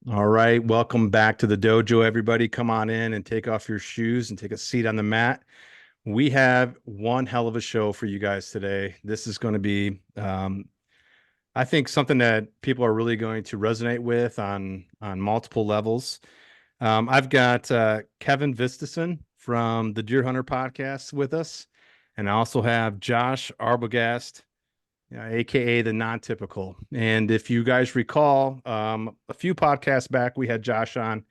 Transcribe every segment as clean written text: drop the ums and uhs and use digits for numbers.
All right, welcome back to the dojo, everybody. Come on in and take off your shoes and take a seat on the mat. We have one hell of a show for you guys today. This is going to be, I think, something that people are really going to resonate with on multiple levels. I've got Kevin Vistisen from the Deer Hunter podcast with us, and I also have Josh Arbogast, aka the non-typical. And if you guys recall, a few podcasts back, we had Josh on,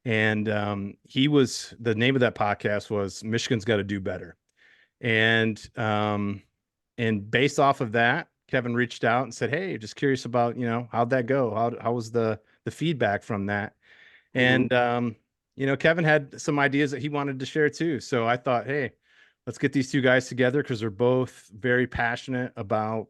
and the name of that podcast was Michigan's Got to Do Better. And based off of that, Kevin reached out and said, "Hey, just curious about, how'd that go? How was the feedback from that?" Mhm. And Kevin had some ideas that he wanted to share too. So I thought, hey, let's get these two guys together because they're both very passionate about,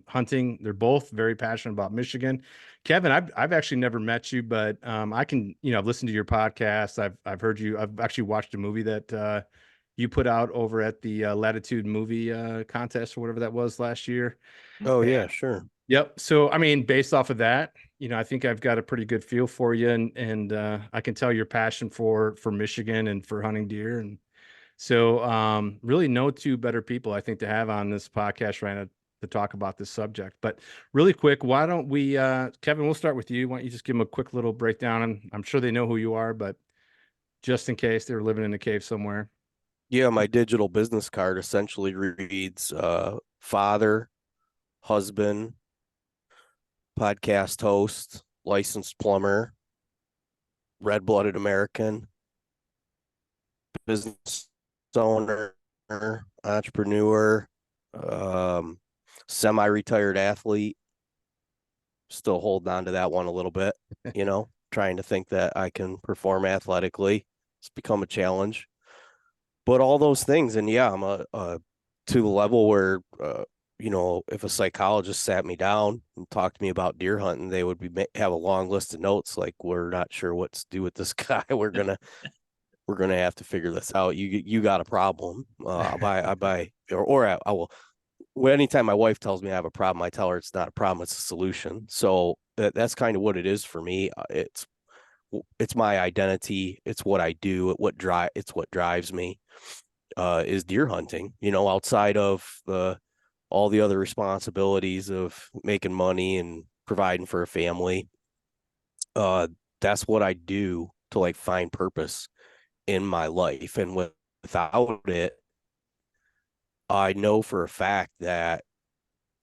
hunting. They're both very passionate about Michigan. Kevin, I've actually never met you, but I can, I've listened to your podcast. I've heard you. I've actually watched a movie that you put out over at the Latitude movie contest or whatever that was last year. Oh yeah, sure. Yep. So, I mean, based off of that, I think I've got a pretty good feel for you, and I can tell your passion for Michigan and for hunting deer, and so really no two better people I think to have on this podcast right now to talk about this subject. But really quick, why don't we, Kevin? We'll start with you. Why don't you just give them a quick little breakdown? And I'm sure they know who you are, but just in case they were living in a cave somewhere. Yeah, my digital business card essentially reads father, husband, podcast host, licensed plumber, red-blooded American, business owner, entrepreneur, um, semi-retired athlete. Still holding on to that one a little bit, trying to think that I can perform athletically. It's become a challenge. But all those things, and yeah, I'm to the level where if a psychologist sat me down and talked to me about deer hunting, they would have a long list of notes like, we're not sure what to do with this guy. We're gonna have to figure this out. You got a problem. I will. Well, anytime my wife tells me I have a problem, I tell her it's not a problem, it's a solution. So that's kind of what it is for me. It's my identity. It's what I do. It's what drives me. Is deer hunting. Outside of the all the other responsibilities of making money and providing for a family. Uh, that's what I do to like find purpose in my life, and without it, I know for a fact that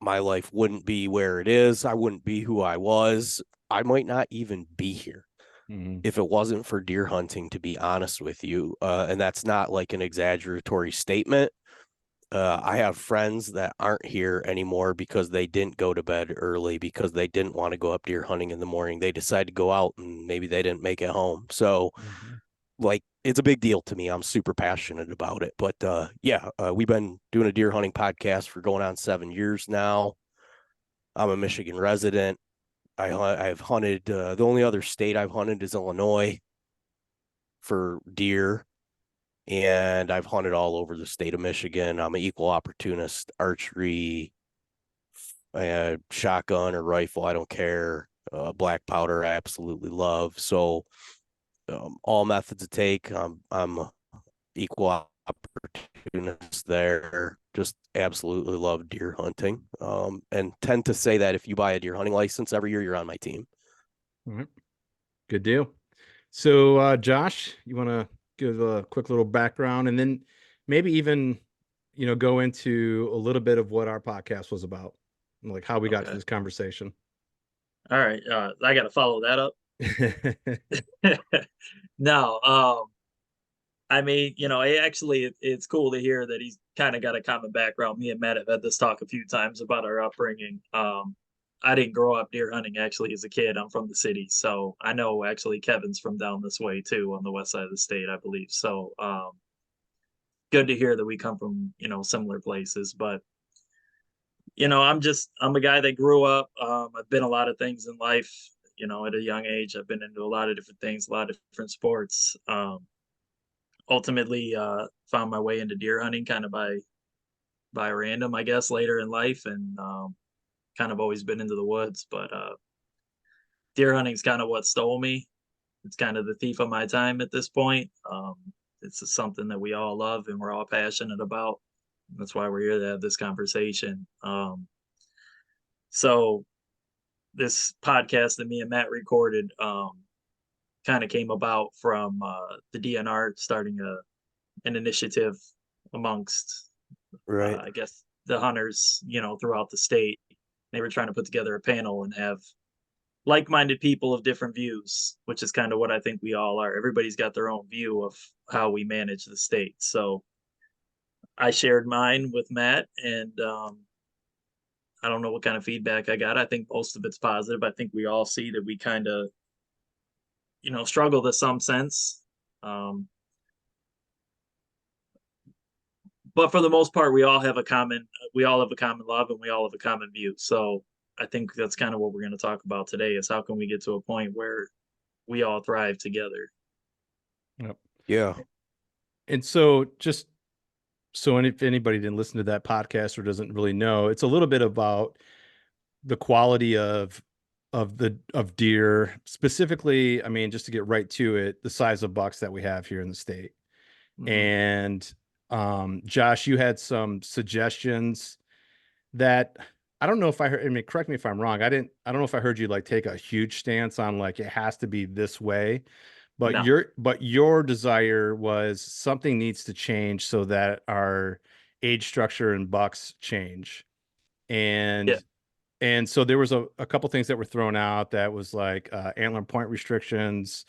my life wouldn't be where it is. I wouldn't be who I was. I might not even be here Mhm. if it wasn't for deer hunting, to be honest with you. And that's not like an exaggeratory statement. I have friends that aren't here anymore because they didn't go to bed early because they didn't want to go up deer hunting in the morning. They decided to go out and maybe they didn't make it home. So, Mhm. like, it's a big deal to me. I'm super passionate about it. But we've been doing a deer hunting podcast for going on 7 years now. I'm a Michigan resident. I've hunted. The only other state I've hunted is Illinois for deer, and I've hunted all over the state of Michigan. I'm an equal opportunist, archery, shotgun or rifle, I don't care. Black powder, I absolutely love. So all methods of take, I'm a equal opportunist there. Just absolutely love deer hunting, and tend to say that if you buy a deer hunting license every year, you're on my team. All right. Good deal. So, Josh, you want to give a quick little background and then maybe even, go into a little bit of what our podcast was about, like how we got to Okay. this conversation. All right. I got to follow that up. No. I mean, it's cool to hear that he's kind of got a common background. Me and Matt have had this talk a few times about our upbringing. I didn't grow up deer hunting actually as a kid. I'm from the city, so I know actually Kevin's from down this way too, on the west side of the state, I believe. So, good to hear that we come from similar places. But I'm a guy that grew up. I've been a lot of things in life. At a young age, I've been into a lot of different things, a lot of different sports. Ultimately, found my way into deer hunting kind of by random, I guess, later in life, and kind of always been into the woods. But deer hunting's kind of what stole me. It's kind of the thief of my time at this point. It's just something that we all love and we're all passionate about. That's why we're here to have this conversation. So this podcast that me and Matt recorded kind of came about from the DNR starting an initiative amongst, Right. I guess, the hunters, throughout the state. They were trying to put together a panel and have like-minded people of different views, which is kind of what I think we all are. Everybody's got their own view of how we manage the state. So I shared mine with Matt, and I don't know what kind of feedback I got. I think most of it's positive. I think we all see that we kind of, struggle to some sense. But for the most part, we all have a common love and we all have a common view. So I think that's kind of what we're going to talk about today is how can we get to a point where we all thrive together. Yep. Yeah. And so if anybody didn't listen to that podcast or doesn't really know, it's a little bit about the quality of deer, specifically, I mean, just to get right to it, the size of bucks that we have here in the state. Mhm. And Josh, you had some suggestions that I don't know if I heard, I mean, correct me if I'm wrong. I don't know if I heard you like take a huge stance on like it has to be this way, but No. your desire was something needs to change so that our age structure and bucks change. Yeah. And so there was a couple things that were thrown out that was like antler point restrictions,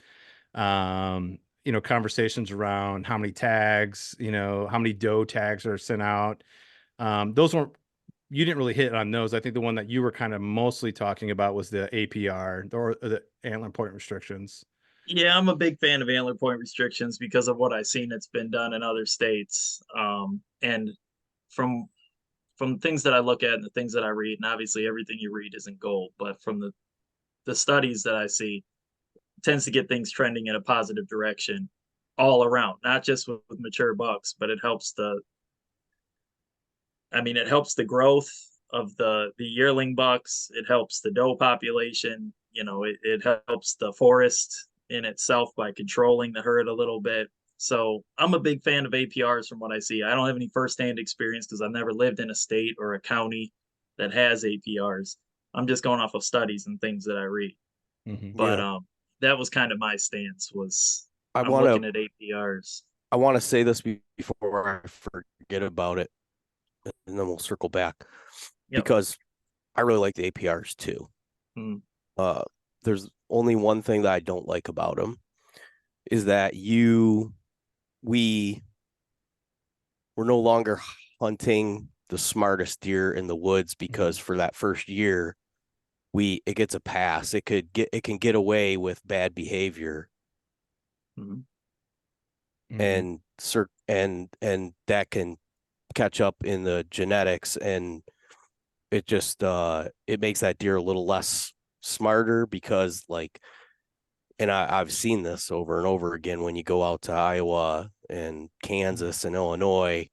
conversations around how many tags, how many doe tags are sent out. Those weren't, you didn't really hit on those. I think the one that you were kind of mostly talking about was the APR or the antler point restrictions. Yeah, I'm a big fan of antler point restrictions because of what I've seen it's been done in other states. And from things that I look at and the things that I read, and obviously everything you read isn't gold, but from the studies that I see, tends to get things trending in a positive direction all around, not just with mature bucks, but it helps the growth of the yearling bucks. It helps the doe population. It helps the forest in itself by controlling the herd a little bit. So I'm a big fan of APRs from what I see. I don't have any firsthand experience because I've never lived in a state or a county that has APRs. I'm just going off of studies and things that I read. Mm-hmm. But Yeah. that was kind of my stance was I I'm want looking to at APRs. I want to say this before I forget about it, and then we'll circle back Yep. because I really like the APRs too. Mm. There's only one thing that I don't like about them is that we're no longer hunting the smartest deer in the woods because for that first year it gets a pass. It can get away with bad behavior. Mm. And that can catch up in the genetics, and it just it makes that deer a little less smarter because and I've seen this over and over again when you go out to Iowa and Kansas and Illinois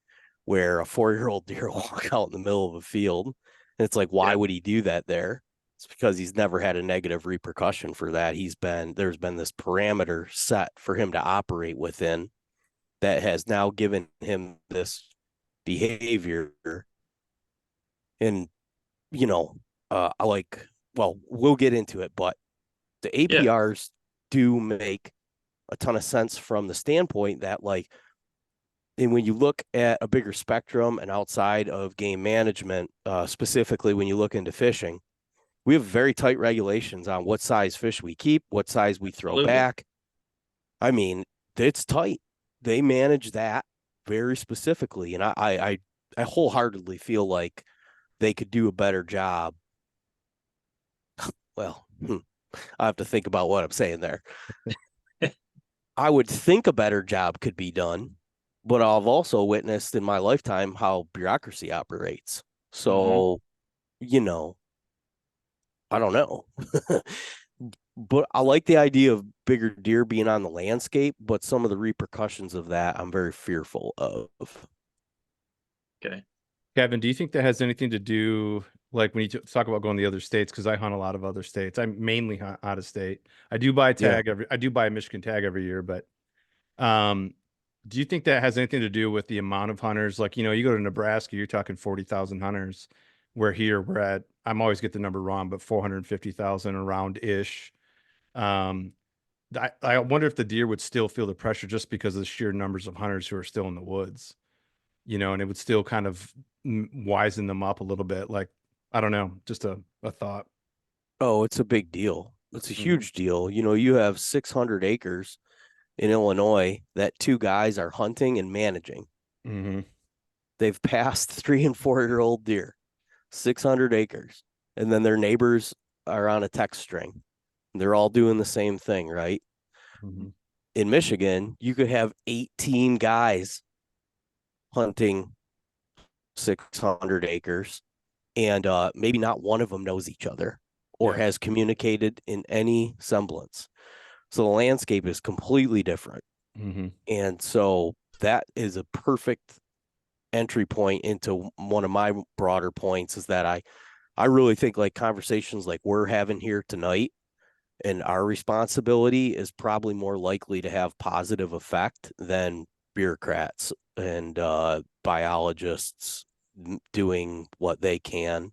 where a 4-year-old deer will walk out in the middle of a field, and it's like, why would he do that there? It's because he's never had a negative repercussion for that. There's been this parameter set for him to operate within that has now given him this behavior. And, we'll get into it, but the APRs do make a ton of sense from the standpoint that and when you look at a bigger spectrum and outside of game management, specifically when you look into fishing, we have very tight regulations on what size fish we keep, what size we throw back. I mean, it's tight. They manage that very specifically. And I wholeheartedly feel like they could do a better job. Well, I have to think about what I'm saying there. I would think a better job could be done, but I've also witnessed in my lifetime how bureaucracy operates. So, I don't know. But I like the idea of bigger deer being on the landscape, but some of the repercussions of that I'm very fearful of. Okay. Kevin, do you think that has anything to do Like when you talk about going to the other states, because I hunt a lot of other states. I mainly hunt out of state. I do buy a Yeah. tag I do buy a Michigan tag every year, but um, do you think that has anything to do with the amount of hunters? Like, you go to Nebraska, you're talking 40,000 hunters. Where here we're at, I'm always get the number wrong, but 450,000 around ish. Um, I wonder if the deer would still feel the pressure just because of the sheer numbers of hunters who are still in the woods, and it would still kind of wisen them up a little bit. Like, I don't know, just a thought. Oh, it's a big deal. It's a Mhm. huge deal. You have 600 acres in Illinois that two guys are hunting and managing. Mhm. They've passed 3 and 4 year old deer, 600 acres, and then their neighbors are on a text string. They're all doing the same thing, right? Mhm. In Michigan, you could have 18 guys hunting 600 acres, and maybe not one of them knows each other or Yeah. has communicated in any semblance. So the landscape is completely different. Mhm. And so that is a perfect entry point into one of my broader points, is that I really think like conversations like we're having here tonight and our responsibility is probably more likely to have positive effect than bureaucrats and biologists doing what they can.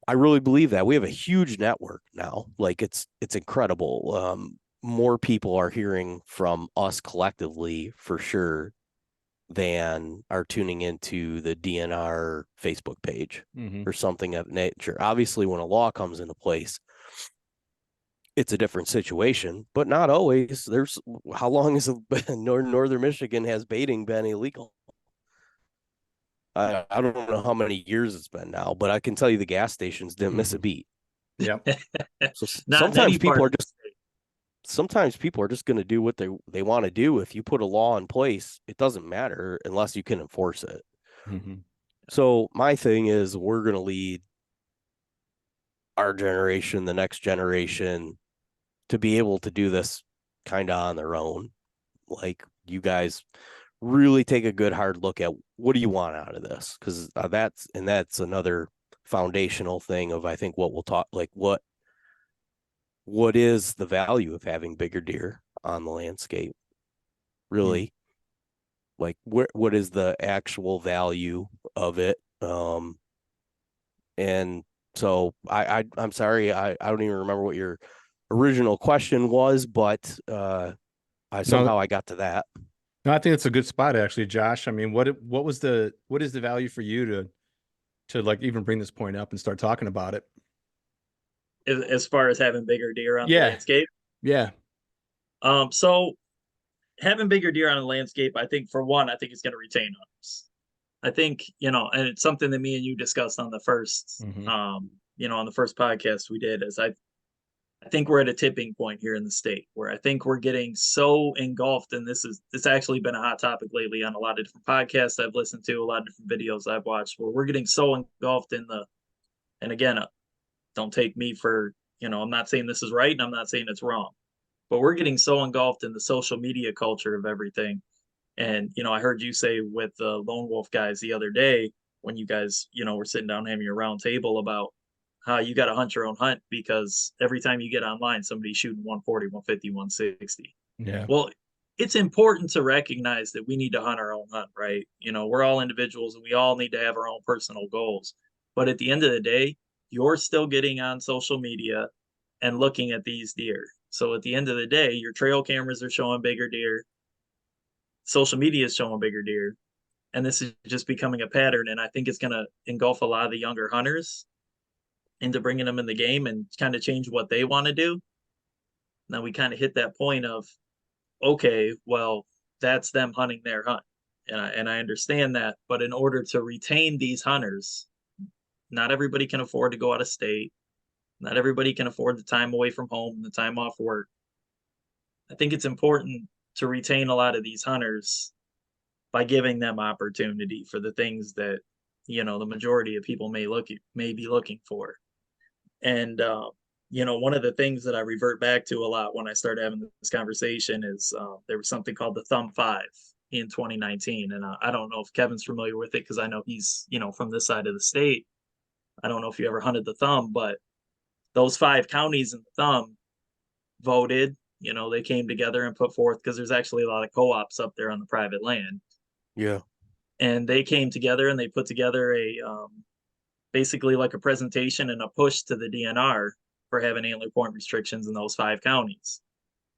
I really believe that we have a huge network now. Like it's incredible. More people are hearing from us collectively for sure than are tuning into the DNR Facebook page Mhm. or something of nature. Obviously, when a law comes into place, it's a different situation, but not always. There's how long has northern Michigan has baiting been illegal? I don't know how many years it's been now, but I can tell you the gas stations didn't miss a Mhm. beat. Yep. So Not in any part of the state. sometimes people are just going to do what they want to do. If you put a law in place, it doesn't matter unless you can enforce it. Mhm. So my thing is we're going to lead our generation, the next generation, to be able to do this kind of on their own. Like you guys really take a good hard look at what do you want out of this, because that's another foundational thing of I think what we'll talk, like what is the value of having bigger deer on the landscape, Mhm. really, like what is the actual value of it. And so I'm sorry, I don't even remember what your original question was, but I No, somehow I got to that. no, I think it's a good spot actually, Josh. I mean, what is the value for you to like even bring this point up and start talking about it? As far as having bigger deer on the Yeah. landscape. Yeah. So having bigger deer on the landscape, I think for one, I think it's going to retain hunters. I think, and it's something that me and you discussed on the first, Hmm. on the first podcast we did, is I think we're at a tipping point here in the state where I think we're getting so engulfed, and this actually been a hot topic lately on a lot of different podcasts I've listened to, a lot of different videos I've watched, where we're getting so engulfed in and again, don't take me for, I'm not saying this is right and I'm not saying it's wrong, but we're getting so engulfed in the social media culture of everything. And, I heard you say with the Lone Wolf guys the other day, when you guys, were sitting down having your round table about how you got to hunt your own hunt because every time you get online, somebody's shooting 140, 150, 160. Yeah. Well, it's important to recognize that we need to hunt our own hunt, right? We're all individuals and we all need to have our own personal goals. But at the end of the day, you're still getting on social media and looking at these deer. So at the end of the day, your trail cameras are showing bigger deer, social media is showing bigger deer, and this is just becoming a pattern. And I think it's going to engulf a lot of the younger hunters into bringing them in the game and kind of change what they want to do. Now we kind of hit that point of, okay, well, that's them hunting their hunt. And I understand that. But in order to retain these hunters, not everybody can afford to go out of state. Not everybody can afford the time away from home, the time off work. I think it's important to retain a lot of these hunters by giving them opportunity for the things that, the majority of people may be looking for. And one of the things that I revert back to a lot when I start having this conversation is there was something called the Thumb Five in 2019, and I don't know if Kevin's familiar with it because I know he's from this side of the state. I don't know if you ever hunted the thumb, but those 5 counties in the thumb voted. They came together and put forth, because there's actually a lot of co-ops up there on the private land, Yeah. and they came together and they put together a basically like a presentation and a push to the DNR for having antler point restrictions in those 5 counties.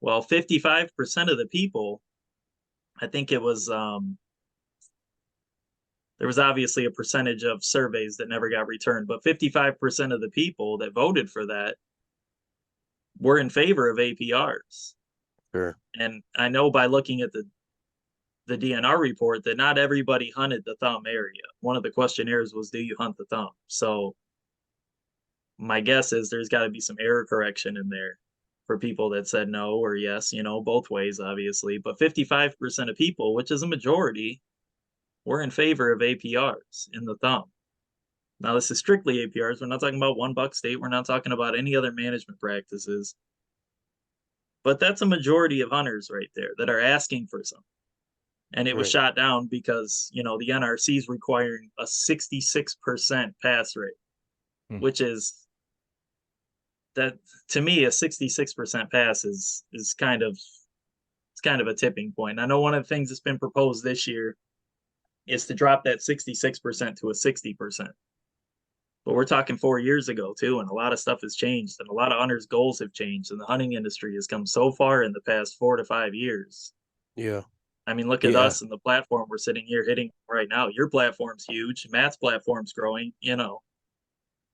Well, 55% of the people, I think it was, there was obviously a percentage of surveys that never got returned, but 55% of the people that voted for that were in favor of APRs. Sure. And I know by looking at the DNR report that not everybody hunted the thumb area. One of the questionnaires was, do you hunt the thumb? So my guess is there's got to be some error correction in there for people that said no or yes, both ways, obviously. But 55% of people, which is a majority, were in favor of APRs in the thumb. Now, this is strictly APRs. We're not talking about one buck state. We're not talking about any other management practices. But that's a majority of hunters right there that are asking for some. And it was Right. shot down because, the NRC is requiring a 66% pass rate, which is, that to me, a 66% pass is kind of, it's kind of a tipping point. I know one of the things that's been proposed this year is to drop that 66% to a 60%. But we're talking 4 years ago too, and a lot of stuff has changed, and a lot of hunters' goals have changed, and the hunting industry has come so far in the past 4 to 5 years. Yeah. I mean, look at Yeah. us and the platform we're sitting here hitting right now. Your platform's huge. Matt's platform's growing. The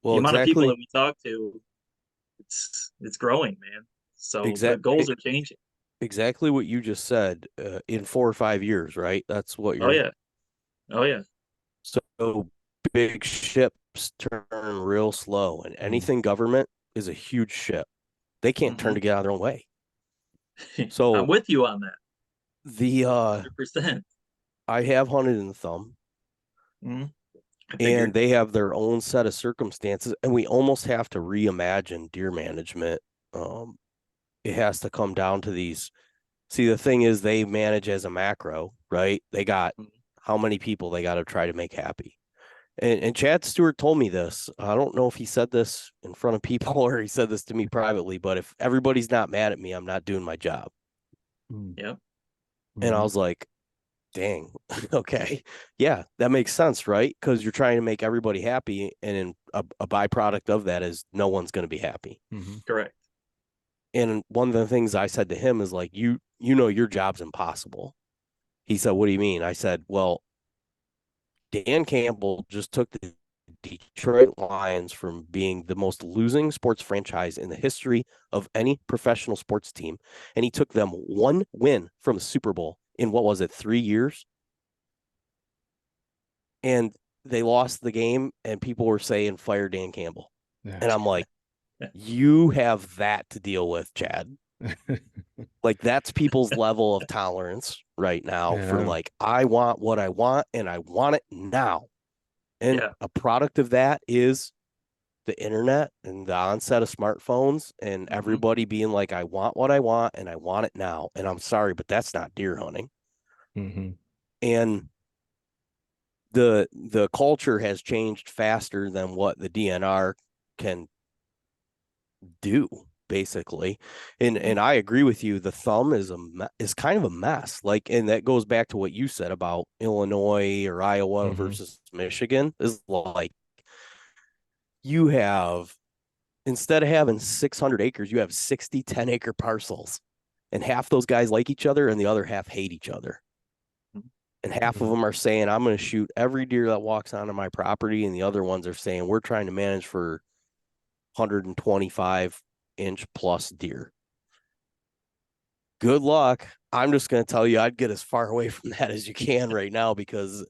Well, amount of people exactly. that we talk to, it's growing, man. So the Exact. goals are changing. Exactly what you just said. In 4 or 5 years, right? That's what Oh you're. yeah. Oh yeah. So big ships turn real slow, and anything government is a huge ship. They can't turn Mhm. to get out of their own way. I'm So with you on that. the 100%. I have hunted in the thumb, Mhm. I and figured. they have their own set of circumstances, and we almost have to reimagine deer management. It has to come down to these. See, the thing is, they manage as a macro, right? They got Mhm. how many people they got to try to make happy. And Chad Stewart told me this. I don't know if he said this in front of people or he said this to me privately, but if everybody's not mad at me, I'm not doing my job. Yep. And I was like, dang, okay. Yeah, that makes sense, right? Because you're trying to make everybody happy. And in a byproduct of that is no one's going to be happy. Correct. And one of the things I said to him is like, you know, your job's impossible. He said, what do you mean? I said, well, Dan Campbell just took the Detroit Lions from being the most losing sports franchise in the history of any professional sports team, and he took them one win from the Super Bowl in what was it, 3 years? And they lost the game, and people were saying, fire Dan Campbell. And I'm like, you have that to deal with, Chad. Like, that's people's level of tolerance right now for like, I want what I want, and I want it now. And Yeah. a product of that is the internet and the onset of smartphones and everybody being like, I want what I want and I want it now. And I'm sorry, but that's not deer hunting. And the culture has changed faster than what the DNR can do, basically. And I agree with you. The thumb is kind of a mess. Like, and that goes back to what you said about Illinois or Iowa versus Michigan. Is like, you have, instead of having 600 acres, you have 60 10-acre parcels, and half those guys like each other and the other half hate each other. And half of them are saying, I'm going to shoot every deer that walks onto my property. And the other ones are saying, we're trying to manage for 125-inch plus deer. Good luck. I'm just going to tell you, I'd get as far away from that as you can right now, because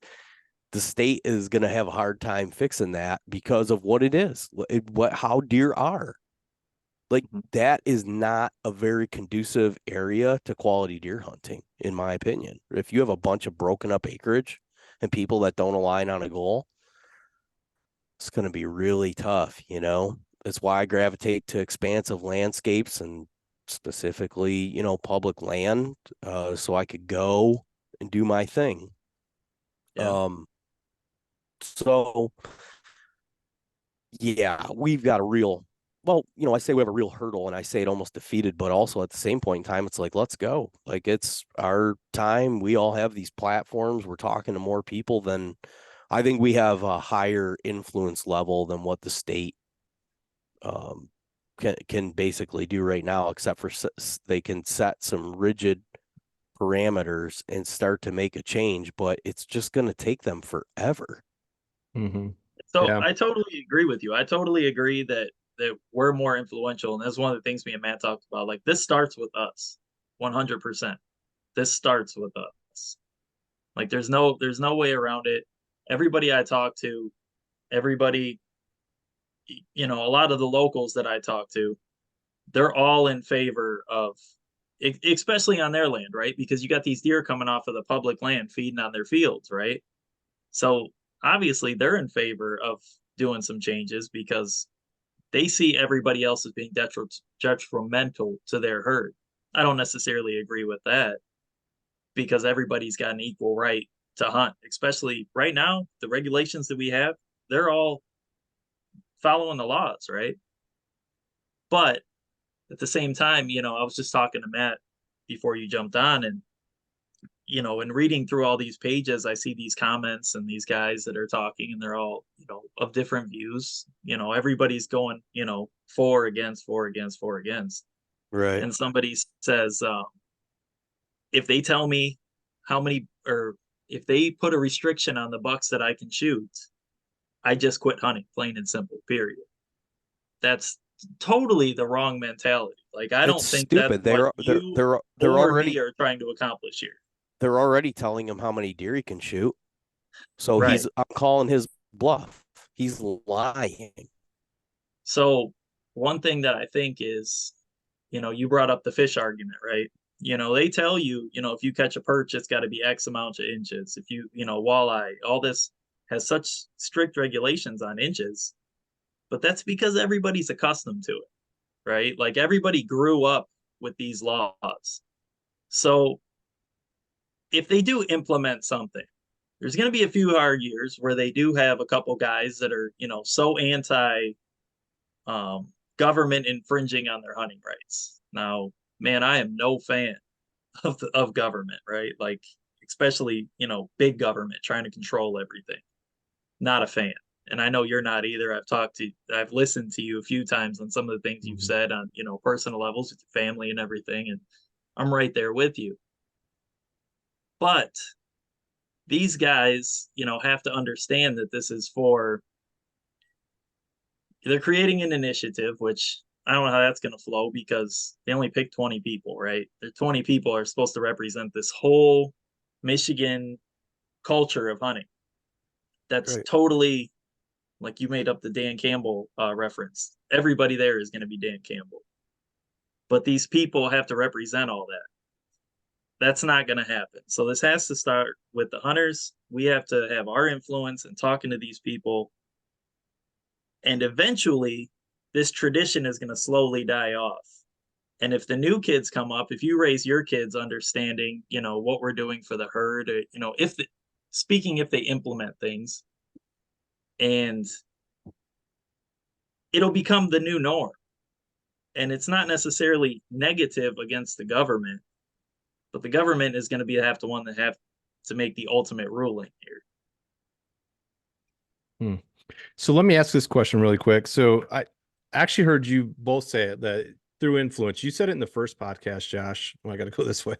the state is going to have a hard time fixing that because of what it is, how deer are. Like, that is not a very conducive area to quality deer hunting, in my opinion. If you have a bunch of broken up acreage and people that don't align on a goal, it's going to be really tough, you know? That's why I gravitate to expansive landscapes and specifically, you know, public land, so I could go and do my thing. Yeah. So Yeah, we've got a real, well, I say we have a real hurdle and I say it almost defeated, but also at the same point in time, it's like, let's go. Like it's our time. We all have these platforms. We're talking to more people than I think we have a higher influence level than what the state um, can basically do right now, except for they can set some rigid parameters and start to make a change, but it's just going to take them forever. Mm-hmm. So Yeah. I totally agree with you. I totally agree that we're more influential, and that's one of the things me and Matt talked about. Like this starts with us, 100%. This starts with us. Like there's no way around it. Everybody I talk to, everybody, a lot of the locals that I talk to, they're all in favor of, especially on their land, right? Because you got these deer coming off of the public land feeding on their fields, right? So obviously they're in favor of doing some changes because they see everybody else as being detrimental to their herd. I don't necessarily agree with that because everybody's got an equal right to hunt, especially right now. The regulations that we have, they're all following the laws, right? But at the same time, I was just talking to Matt before you jumped on, and and reading through all these pages, I see these comments and these guys that are talking, and they're all, of different views. Everybody's going, for, against, for, against, for, against. Right. And somebody says, if they tell me how many, or if they put a restriction on the bucks that I can shoot, I just quit hunting, plain and simple, period. That's totally the wrong mentality. Like, I It's don't think that's stupid. what They're they're you they're they're or me already are trying to accomplish here. they're already telling him how many deer he can shoot. So Right. I'm calling his bluff. He's lying. So, one thing that I think is, you brought up the fish argument, right? They tell you, if you catch a perch, it's got to be X amount of inches. If walleye, all this has such strict regulations on inches, but that's because everybody's accustomed to it, right? Like everybody grew up with these laws. So if they do implement something, there's going to be a few hard years where they do have a couple guys that are, so anti government infringing on their hunting rights. Now, man, I am no fan of government, right? Like, especially, big government trying to control everything. Not a fan. And I know you're not either. I've listened to you a few times on some of the things you've Mm-hmm. said on, personal levels with your family and everything. And I'm right there with you. But these guys, have to understand that this is they're creating an initiative, which I don't know how that's going to flow because they only pick 20 people, right? The 20 people are supposed to represent this whole Michigan culture of hunting. That's Right. totally like you made up the Dan Campbell reference. Everybody there is going to be Dan Campbell. But these people have to represent all that. That's not going to happen. So this has to start with the hunters. We have to have our influence in talking to these people. And eventually, this tradition is going to slowly die off. And if the new kids come up, if you raise your kids understanding, what we're doing for the herd, or, if they implement things, and it'll become the new norm. And it's not necessarily negative against the government, but the government is going to have the one that have to make the ultimate ruling here. Hmm. So let me ask this question really quick. So I actually heard you both say it, that through influence. You said it in the first podcast, Josh. Oh, I got to go this way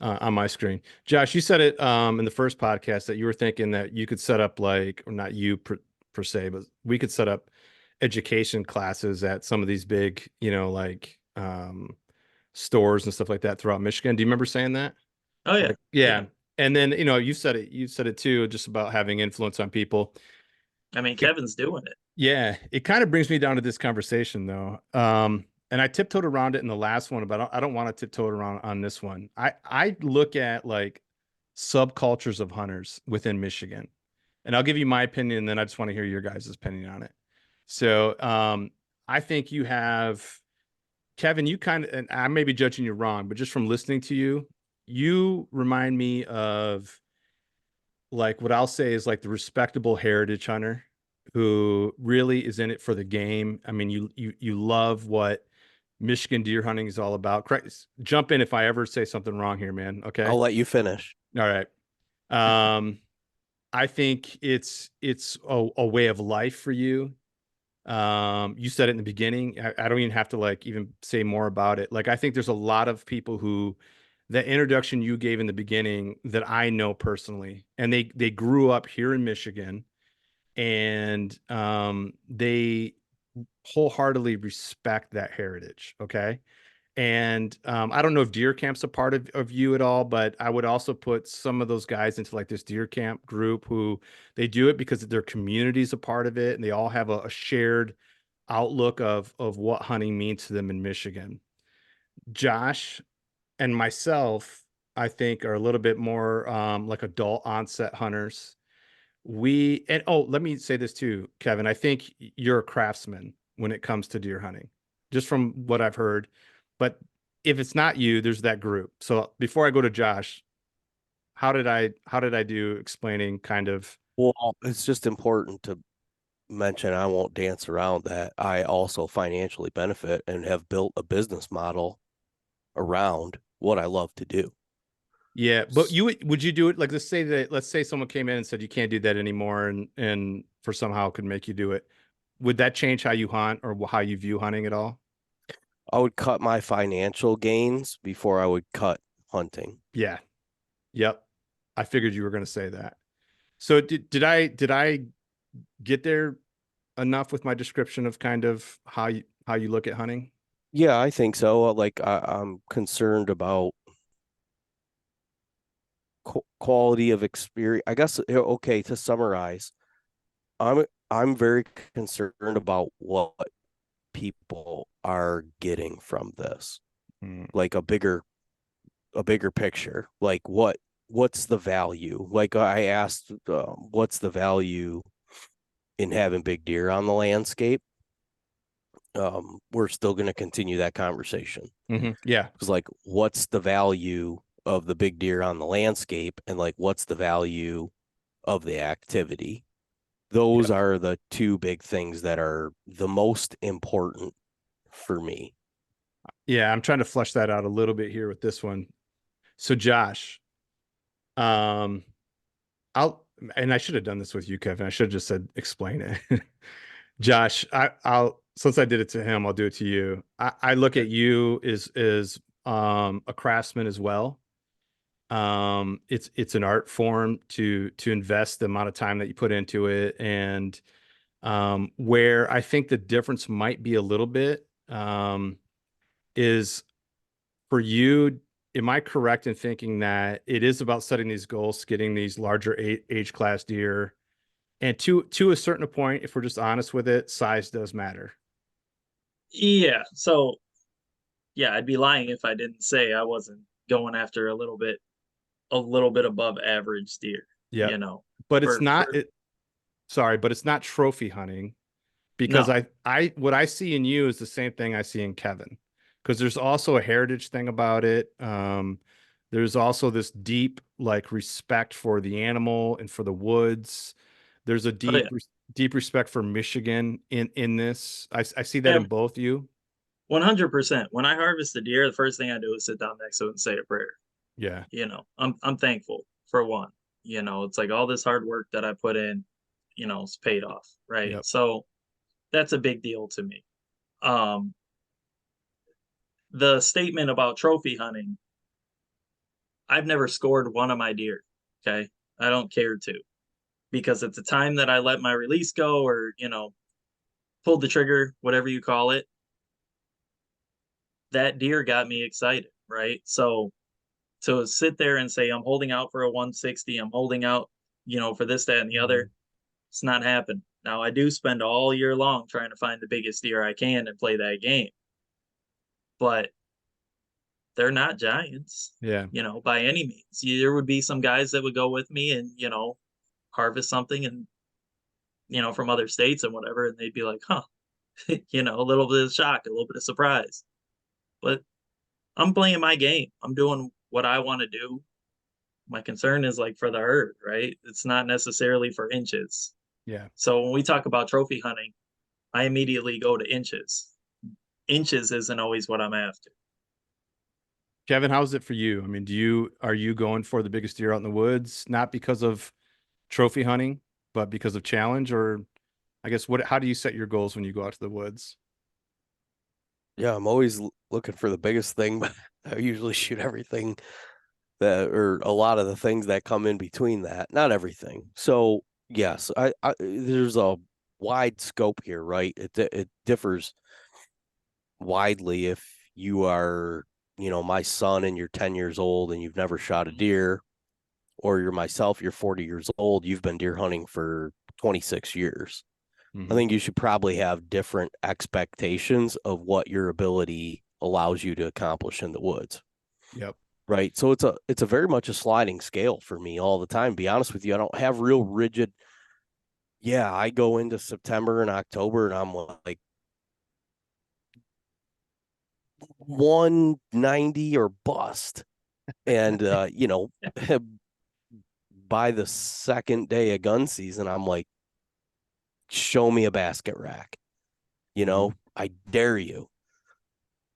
on my screen. Josh, you said it in the first podcast that you were thinking that you could set up like, or not you per se, but we could set up education classes at some of these big, like stores and stuff like that throughout Michigan. Do you remember saying that? Oh yeah, Like, yeah. yeah. And then, you said it too, just about having influence on people. I mean, Kevin's doing it. Yeah, it kind of brings me down to this conversation though. And I tiptoed around it in the last one, but I don't want to tiptoe it around on this one. I look at like subcultures of hunters within Michigan, and I'll give you my opinion, and then I just want to hear your guys' opinion on it. So, I think you have Kevin. You kind of, and I may be judging you wrong, but just from listening to you, you remind me of like what I'll say is like the respectable heritage hunter. who really is in it for the game. I mean, you love what Michigan deer hunting is all about. Jump in if I ever say something wrong here, man. Okay. I'll let you finish. All right. I think it's a way of life for you. You said it in the beginning. I don't even have to like even say more about it. Like I think there's a lot of people who the introduction you gave in the beginning that I know personally, and they grew up here in Michigan, and they wholeheartedly respect that heritage. Okay. And I don't know if deer camp's a part of you at all, but I would also put some of those guys into like this deer camp group who they do it because their community's a part of it, and they all have a shared outlook of what hunting means to them in Michigan. Josh and myself, I think, are a little bit more like adult onset hunters. Let me say this too, Kevin. I think you're a craftsman when it comes to deer hunting, just from what I've heard. But if it's not you, there's that group. So before I go to Josh, how did I do explaining kind of? Well, it's just important to mention, I won't dance around that. I also financially benefit and have built a business model around what I love to do. Yeah, but would you do it like let's say someone came in and said you can't do that anymore and for somehow could make you do it. Would that change how you hunt or how you view hunting at all? I would cut my financial gains before I would cut hunting. Yeah. Yep. I figured you were going to say that. So did I get there enough with my description of kind of how you look at hunting? Yeah, I think so. Like I'm concerned about quality of experience. I guess okay, to summarize, I'm I'm very concerned about what people are getting from this. Mm. Like a bigger picture. Like what's the value? Like I asked, what's the value in having big deer on the landscape? We're still going to continue that conversation Mm-hmm. Yeah. because, like, what's the value of the big deer on the landscape, and like, what's the value of the activity? Those Yep. are the two big things that are the most important for me. Yeah. I'm trying to flesh that out a little bit here with this one. So Josh, um, and I should have done this with you, Kevin. I should have just said explain it. Josh, I'll since I did it to him, I'll do it to you. I look at you as a craftsman as well. It's an art form to invest the amount of time that you put into it, and where I think the difference might be a little bit is for you. Am I correct in thinking that it is about setting these goals, getting these larger age class deer, and to a certain point, if we're just honest with it, size does matter. Yeah. So yeah, I'd be lying if I didn't say I wasn't going after a little bit above average deer, Yep. you know. But it's For not it. Sorry, but it's not trophy hunting because no. I what I see in you is the same thing I see in Kevin, because there's also a heritage thing about it. There's also this deep like respect for the animal and for the woods. There's a Oh yeah. deep respect for Michigan in this. I see that Yeah, in both you. 100%. When I harvest a deer, the first thing I do is sit down next to it and say a prayer. Yeah. You know, I'm thankful for one. You know, it's like all this hard work that I put in, you know, it's paid off, right? Yep. So that's a big deal to me. Um, the statement about trophy hunting, I've never scored one of my deer. Okay. I don't care to because at the time that I let my release go or, you know, pulled the trigger, whatever you call it, that deer got me excited, right? So to sit there and say, I'm holding out for a 160, I'm holding out, you know, for this, that, and the other, it's not happening. Now, I do spend all year long trying to find the biggest deer I can and play that game, but they're not giants, Yeah. you know, by any means. There would be some guys that would go with me and, you know, harvest something and, you know, from other states and whatever, and they'd be like, huh, you know, a little bit of shock, a little bit of surprise. But I'm playing my game. I'm doing what I want to do. My concern is like for the herd, right? It's not necessarily for inches. Yeah. So when we talk about trophy hunting, I immediately go to inches. Inches isn't always what I'm after. Kevin, how's it for you? I mean, are you going for the biggest deer out in the woods, not because of trophy hunting, but because of challenge? Or I guess how do you set your goals when you go out to the woods? Yeah, I'm always looking for the biggest thing, but I usually shoot everything or a lot of the things that come in between that. Not everything. So yes, I there's a wide scope here, right? It differs widely if you are, my son and you're 10 years old and you've never shot a deer, or you're myself, you're 40 years old, you've been deer hunting for 26 years. I Mm-hmm. think you should probably have different expectations of what your ability allows you to accomplish in the woods. Yep. Right. So it's a very much a sliding scale for me all the time. To be honest with you, I don't have real rigid. Yeah, I go into September and October and I'm like 190 or bust. And by the second day of gun season, I'm like, show me a basket rack. Mm-hmm. I dare you.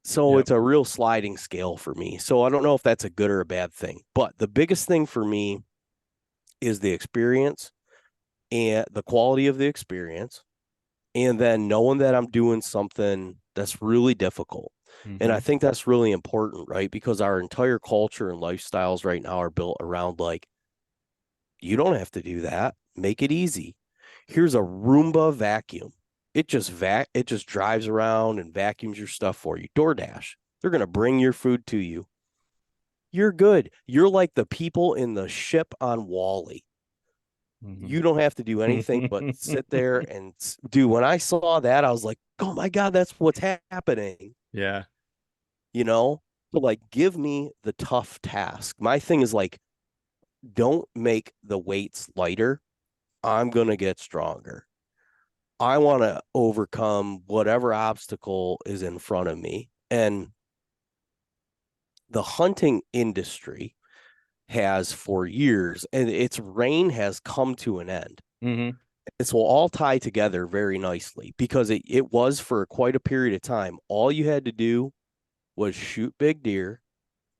So Yep. it's a real sliding scale for me. So I don't know if that's a good or a bad thing. But the biggest thing for me is the experience and the quality of the experience. And then knowing that I'm doing something that's really difficult. And Mm-hmm. I think that's really important, right? Because our entire culture and lifestyles right now are built around like, you don't have to do that. Make it easy. Here's a Roomba vacuum. It just drives around and vacuums your stuff for you. DoorDash. They're going to bring your food to you. You're good. You're like the people in the ship on Wally. Mm-hmm. You don't have to do anything but sit there and do. When I saw that, I was like, oh my God, that's what's happening. Yeah. You know? So like give me the tough task. My thing is like, don't make the weights lighter. I'm gonna get stronger. I want to overcome whatever obstacle is in front of me. And the hunting industry has for years, and its reign has come to an end. Mm-hmm. This will all tie together very nicely because it was for quite a period of time. All you had to do was shoot big deer,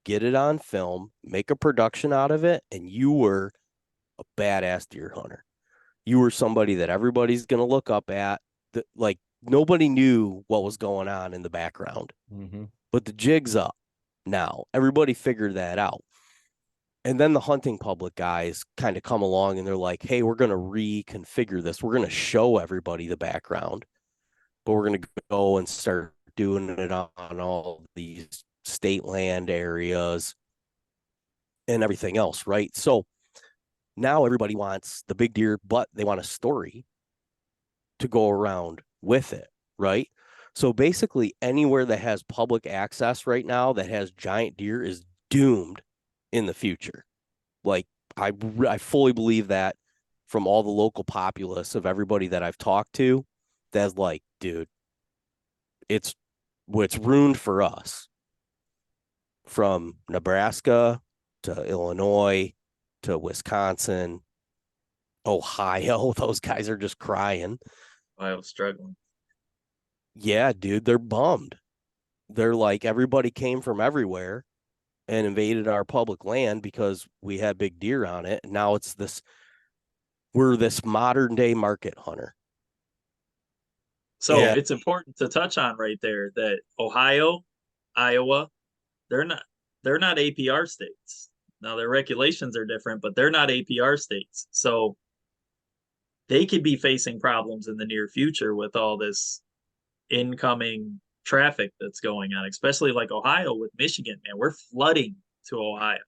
get it on film, make a production out of it, and you were a badass deer hunter. You were somebody that everybody's going to look up at. Like nobody knew what was going on in the background, Mm-hmm. but the jig's up now. Everybody figured that out. And then the hunting public guys kind of come along and they're like, hey, we're going to reconfigure this. We're going to show everybody the background, but we're going to go and start doing it on all these state land areas and everything else. Right. So now everybody wants the big deer, but they want a story to go around with it. Right. So basically, anywhere that has public access right now that has giant deer is doomed in the future. Like I fully believe that from all the local populace of everybody that I've talked to, that's like, dude, it's what's ruined for us from Nebraska to Illinois to Wisconsin, Ohio. Those guys are just crying. I was struggling. Yeah, dude, they're bummed. They're like, everybody came from everywhere and invaded our public land because we had big deer on it. And now we're this modern day market hunter. So And it's important to touch on right there that Ohio, Iowa, they're not they're not APR states. Now their regulations are different, but they're not APR states. So they could be facing problems in the near future with all this incoming traffic that's going on, especially like Ohio with Michigan, man. We're flooding to Ohio.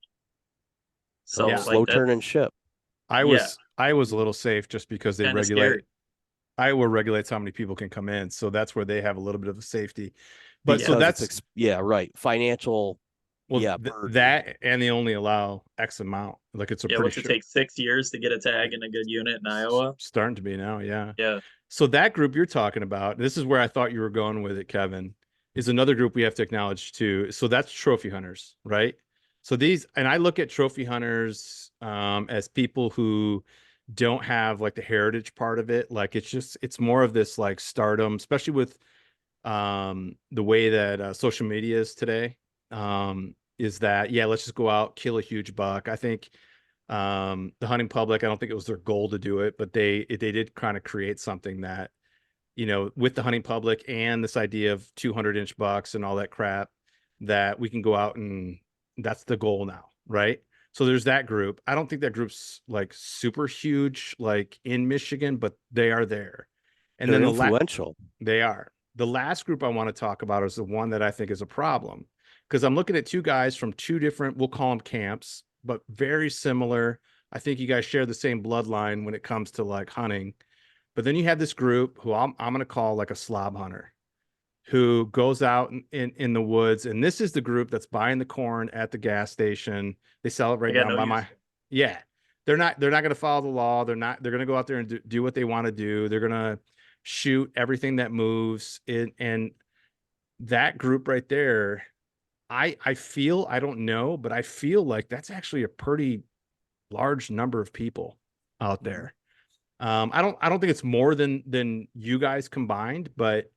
So Yeah. slow like that, turning ship. yeah, I was a little safe just because they kind of regulate scary. Iowa regulates how many people can come in. So that's where they have a little bit of a safety. But so Yeah. Because that's yeah, right. Financial, well yeah, burden. that and they only allow X amount. Like it's a Yeah, pretty what's it short take 6 years to get a tag in a good unit in Iowa? starting to be now, yeah. Yeah. So that group you're talking about, this is where I thought you were going with it, Kevin, is another group we have to acknowledge too. So that's trophy hunters, right? So these, and I look at trophy hunters as people who don't have like the heritage part of it. Like it's more of this like stardom, especially with the way that social media is today. Is that, yeah, let's just go out, kill a huge buck. I think the hunting public, I don't think it was their goal to do it, but they did kind of create something that, with the hunting public and this idea of 200-inch bucks and all that crap, that we can go out, and that's the goal now, right? So there's that group. I don't think that group's like super huge, like in Michigan, but they are there. And They're then influential. they are. The last group I want to talk about is the one that I think is a problem, because I'm looking at two guys from two different, we'll call them camps, but very similar. I think you guys share the same bloodline when it comes to like hunting. But then you have this group who I'm going to call like a slob hunter, who goes out in the woods. And this is the group that's buying the corn at the gas station. They sell it I right got down no by use my, for it. yeah. They're not going to follow the law. They're going to go out there and do what they want to do. They're going to shoot everything that moves in. And that group right there, I feel, I don't know, but I feel like that's actually a pretty large number of people out there. I don't think it's more than you guys combined, but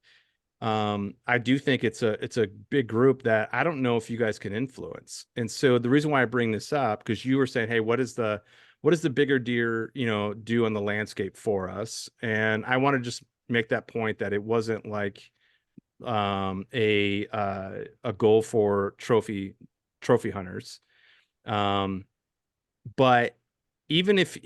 I do think it's a big group that I don't know if you guys can influence. And so the reason why I bring this up, because you were saying, hey, what does the bigger deer, do on the landscape for us? And I want to just make that point that it wasn't like a goal for trophy hunters. But even if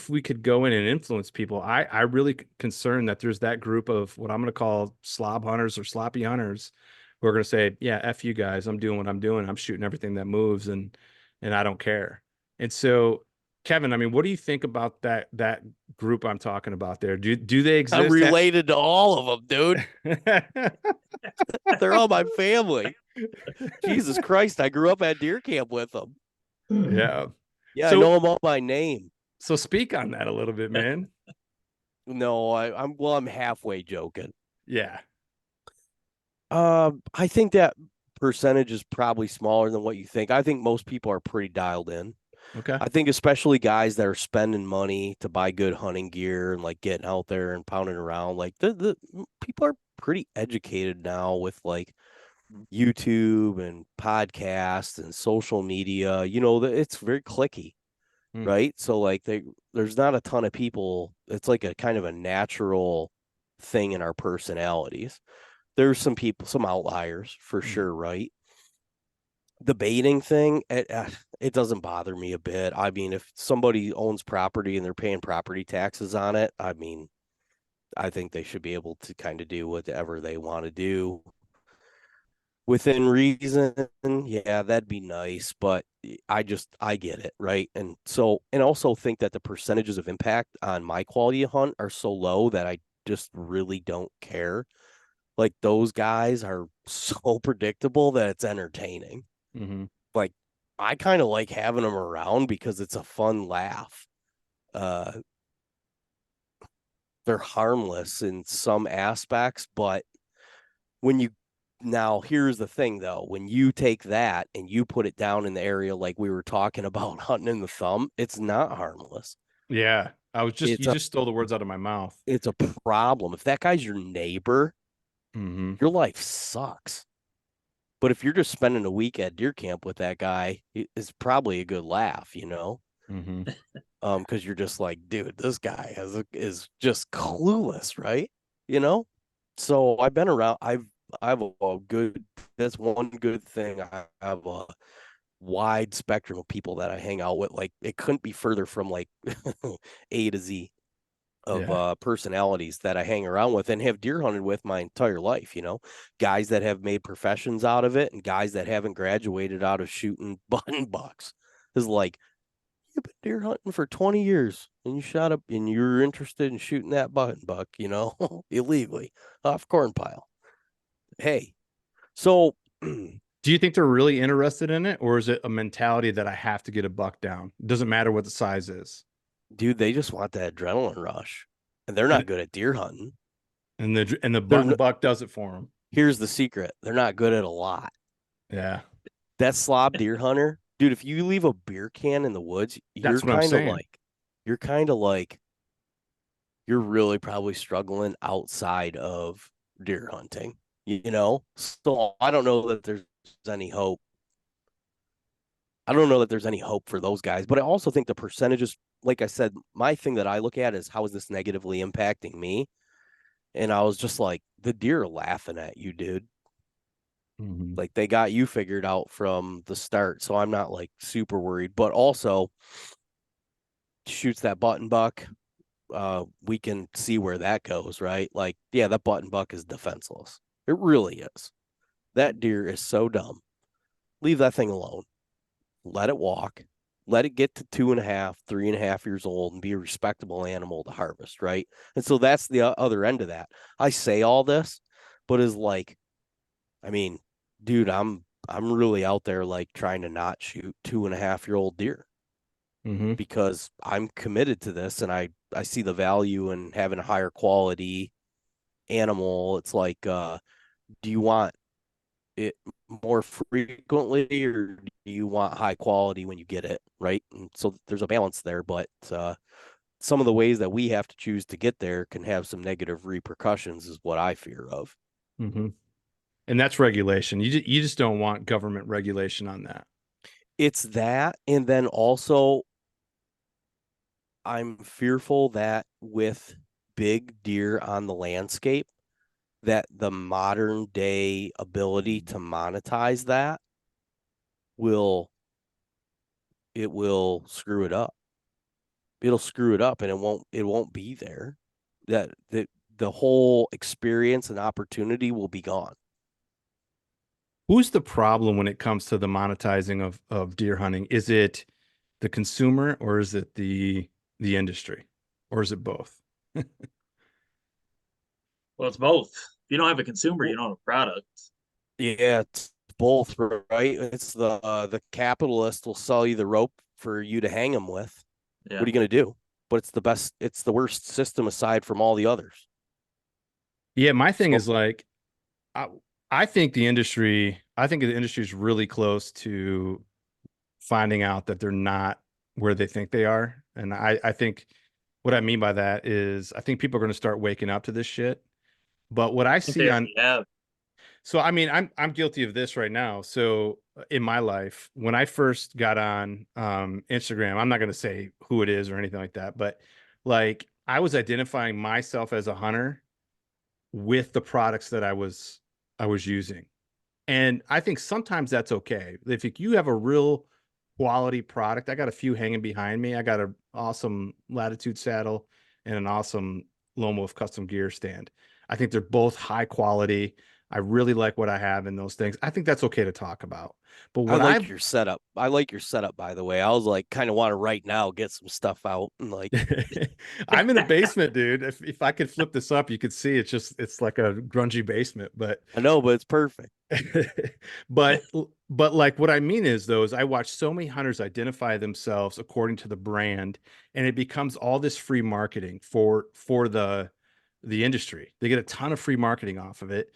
we could go in and influence people, I really concerned that there's that group of what I'm going to call slob hunters or sloppy hunters who are going to say, yeah, F you guys, I'm doing what I'm doing. I'm shooting everything that moves, and I don't care. And so, Kevin, I mean, what do you think about that group I'm talking about there? Do they I'm exist? related to all of them, dude. They're all my family. Jesus Christ, I grew up at deer camp with them. Yeah. Yeah, I So know them all by name. so speak on that a little bit, man. No, I'm halfway joking. Yeah. I think that percentage is probably smaller than what you think. I think most people are pretty dialed in. Okay. I think especially guys that are spending money to buy good hunting gear and like getting out there and pounding around. Like the people are pretty educated now with like YouTube and podcasts and social media. It's very clicky, Hmm. right? So like there's not a ton of people. It's like a kind of a natural thing in our personalities. There's some people, some outliers for sure, right? The baiting thing, it doesn't bother me a bit. I mean, if somebody owns property and they're paying property taxes on it, I mean, I think they should be able to kind of do whatever they want to do within reason. Yeah, that'd be nice, but I get it, right? And also think that the percentages of impact on my quality of hunt are so low that I just really don't care. Like those guys are so predictable that it's entertaining. Mm-hmm. Like I kind of like having them around because it's a fun laugh. Uh, they're harmless in some aspects, but when you now here's the thing though, when you take that and you put it down in the area like we were talking about hunting in the thumb, it's not harmless. Yeah. You It's a just stole the words out of my mouth. it's a problem. If that guy's your neighbor, Mm-hmm. your life sucks. But if you're just spending a week at deer camp with that guy, it's probably a good laugh, Mm-hmm. because you're just like, dude, this guy is just clueless, right? You know. So I've been around. I have a good. That's one good thing. I have a wide spectrum of people that I hang out with. Like it couldn't be further from like A to Z of Yeah. personalities that I hang around with and have deer hunted with my entire life, guys that have made professions out of it and guys that haven't graduated out of shooting button bucks. Is like, you've been deer hunting for 20 years and you shot up and you're interested in shooting that button buck, illegally off corn pile. Hey, so Do you think they're really interested in it, or is it a mentality that I have to get a buck down? Doesn't matter what the size is. dude, they just want that adrenaline rush and they're And not good at deer hunting. the They're button buck does it for them. Here's the secret. They're not good at a lot. Yeah. That slob deer hunter, dude, if you leave a beer can in the woods, you're That's what I'm kind of saying. like you're kind of like, you're really probably struggling outside of deer hunting, you know? So I don't know that there's any hope. I don't know that there's any hope for those guys, but I also think the percentages, like I said, my thing that I look at is how is this negatively impacting me? And I was just like, the deer are laughing at you, dude. Mhm. Like they got you figured out from the start. So I'm not like super worried, but also shoots that button buck. We can see where that goes, right? Like, yeah, that button buck is defenseless. It really is. That deer is so dumb. Leave that thing alone. Let it walk. Let it get to 2.5, 3.5 years old and be a respectable animal to harvest, right? And so that's the other end of that. I say all this, but is like, I mean, dude, I'm really out there like trying to not shoot 2.5-year-old deer Mhm. because I'm committed to this and I see the value in having a higher quality animal. It's like, do you want it more frequently or do you want high quality when you get it, right? And so there's a balance there, but some of the ways that we have to choose to get there can have some negative repercussions is what I fear of. Mhm. And that's regulation. You just don't want government regulation on that. It's that, and then also I'm fearful that with big deer on the landscape, that the modern day ability to monetize that will it will screw it up. It'll screw it up and it won't be there. That the whole experience and opportunity will be gone. Who's the problem when it comes to the monetizing of deer hunting? Is it the consumer or is it the industry? Or is it both? Well, it's both. If you don't have a consumer, you Well, don't have a product. yeah, it's both, right? It's the capitalist will sell you the rope for you to hang them with. Yeah. What are you going to do? But it's the best. It's the worst system aside from all the others. Yeah, my thing So is like I, I think the industry is really close to finding out that they're not where they think they are. And I think what I mean by that is I think people are going to start waking up to this shit. But what I I think they see on already have. So I mean, I'm guilty of this right now. So in my life, when I first got on Instagram, I'm not going to say who it is or anything like that, but like I was identifying myself as a hunter with the products that I was using. And I think sometimes that's okay. If you have a real quality product, I got a few hanging behind me. I got an awesome Latitude saddle and an awesome Lone Wolf custom gear stand. I think they're both high quality. I really like what I have in those things. I think that's okay to talk about. But I what like I've your setup. I like your setup, by the way. I was like, kind of want to right now get some stuff out and like, I'm in a basement, dude. If I could flip this up, you could see it's like a grungy basement, but I know, but it's perfect. but but like what I mean is though is I watch so many hunters identify themselves according to the brand, and it becomes all this free marketing for the industry. They get a ton of free marketing off of it,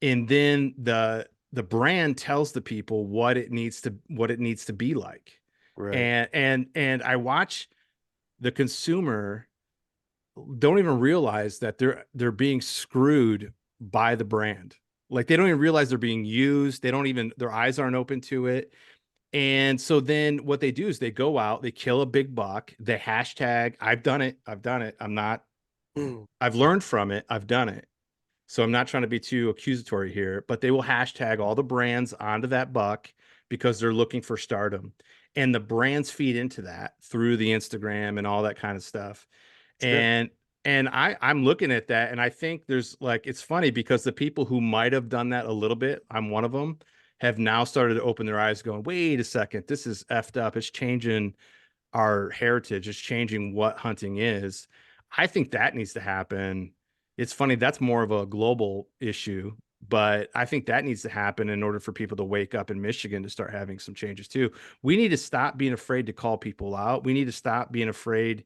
and then the brand tells the people what it needs to be like, Right. and I watch the consumer don't even realize that they're being screwed by the brand. Like they don't even realize they're being used. They don't even their eyes aren't open to it. And so then what they do is they go out, they kill a big buck, they hashtag, I've done it, I've done it. I'm not, I've learned from it, I've done it. So I'm not trying to be too accusatory here, but they will hashtag all the brands onto that buck because they're looking for stardom. And the brands feed into that through the Instagram and all that kind of stuff. Sure. And I'm looking at that and I think there's like it's funny because the people who might have done that a little bit, I'm one of them, have now started to open their eyes going, wait a second, this is effed up. It's changing our heritage, it's changing what hunting is. I think that needs to happen. It's funny, that's more of a global issue, but I think that needs to happen in order for people to wake up in Michigan to start having some changes too. We need to stop being afraid to call people out. We need to stop being afraid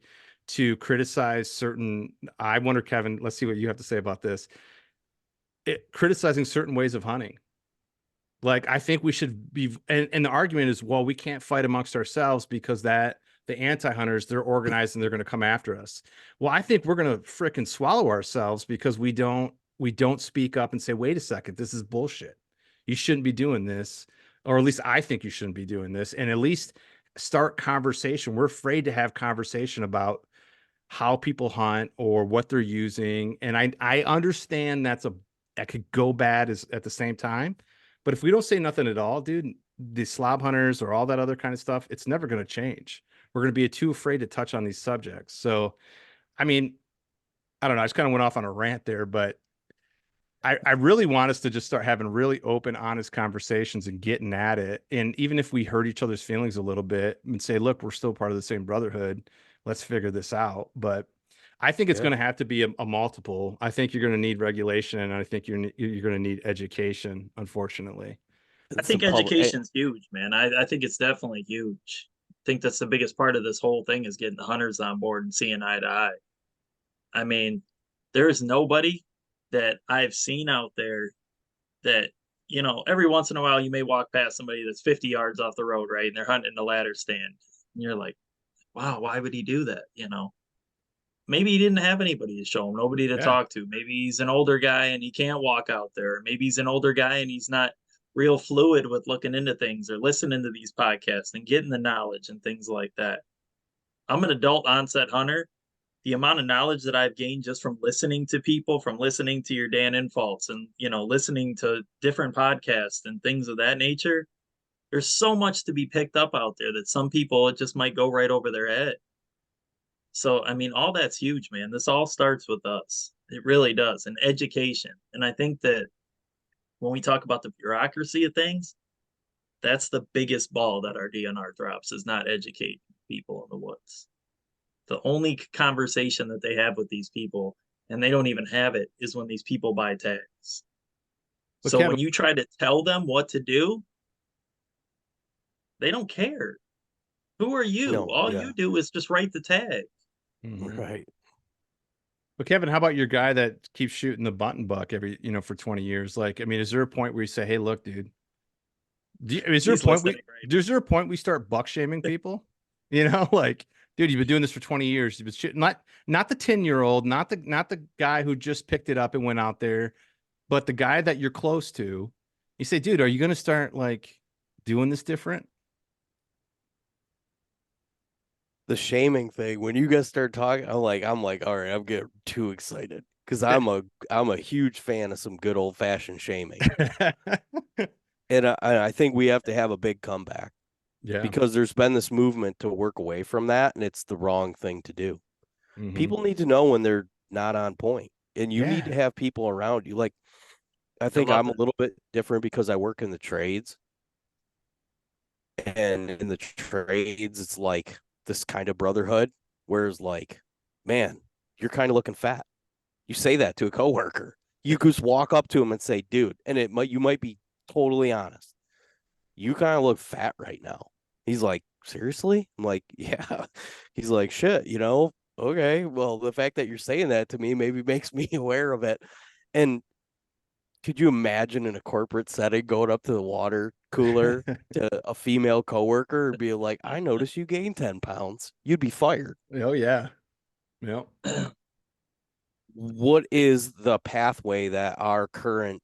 to criticize certain. I wonder, Kevin, let's see what you have to say about this. Criticizing certain ways of hunting. Like I think we should be, and the argument is, well, we can't fight amongst ourselves because the anti-hunters, they're organized and they're going to come after us. Well, I think we're going to fricking swallow ourselves because we don't speak up and say, wait a second, this is bullshit. You shouldn't be doing this. Or at least I think you shouldn't be doing this. And at least start conversation. We're afraid to have conversation about how people hunt or what they're using. And I understand that could go bad at the same time. But if we don't say nothing at all, dude, the slob hunters or all that other kind of stuff, it's never going to change. We're going to be too afraid to touch on these subjects. So, I mean, I don't know. I just kind of went off on a rant there, but I really want us to just start having really open, honest conversations and getting at it. And even if we hurt each other's feelings a little bit and say, look, we're still part of the same brotherhood. Let's figure this out. But I think it's Yeah. going to have to be a multiple. I think you're going to need regulation, and I think you're going to need education, unfortunately. I think education's huge, man. I think it's definitely huge. I think that's the biggest part of this whole thing is getting the hunters on board and seeing eye to eye. I mean, there is nobody that I've seen out there that, every once in a while you may walk past somebody that's 50 yards off the road, right? And they're hunting the ladder stand. And you're like, wow, why would he do that? Maybe he didn't have anybody to show him, nobody to Yeah. talk to. Maybe he's an older guy and he can't walk out there. Maybe he's an older guy and he's not real fluid with looking into things or listening to these podcasts and getting the knowledge and things like that. I'm an adult onset hunter. The amount of knowledge that I've gained just from listening to people, from listening to your Dan Infalts and, listening to different podcasts and things of that nature, there's so much to be picked up out there that some people, it just might go right over their head. So, I mean, all that's huge, man. This all starts with us. It really does. And education. And I think that when we talk about the bureaucracy of things, that's the biggest ball that our DNR drops is not educating people in the woods. The only conversation that they have with these people, and they don't even have it, is when these people buy tags. But So Kevin, when you try to tell them what to do, they don't care. Who are you? No, All yeah. you do is just write the tag. Right. But Kevin, how about your guy that keeps shooting the button buck for 20 years? Like, I mean, is there a point where you say, hey, look, dude, is there a He's point listening, right? is there a point we start buck shaming people? Like, dude, you've been doing this for 20 years. You've been shooting, not the 10-year-old, not the guy who just picked it up and went out there, but the guy that you're close to. You say, dude, are you going to start like doing this different? The shaming thing, when you guys start talking, I'm like, all right, I'm getting too excited because I'm a huge fan of some good old fashioned shaming, and I think we have to have a big comeback Yeah. because there's been this movement to work away from that, and it's the wrong thing to do. Mhm. People need to know when they're not on point, and you need to have people around you. Like, I think I'm a little bit different because I work in the trades, and in the trades, it's like this kind of brotherhood, whereas like, man, you're kind of looking fat. You say that to a coworker. You just walk up to him and say, dude, and you might be totally honest. You kind of look fat right now. He's like, seriously? I'm like, yeah. He's like, shit, okay. Well, the fact that you're saying that to me maybe makes me aware of it. And could you imagine in a corporate setting going up to the water cooler to a female coworker and be like, I noticed you gained 10 pounds. You'd be fired. Oh yeah. Yep. What is the pathway that our current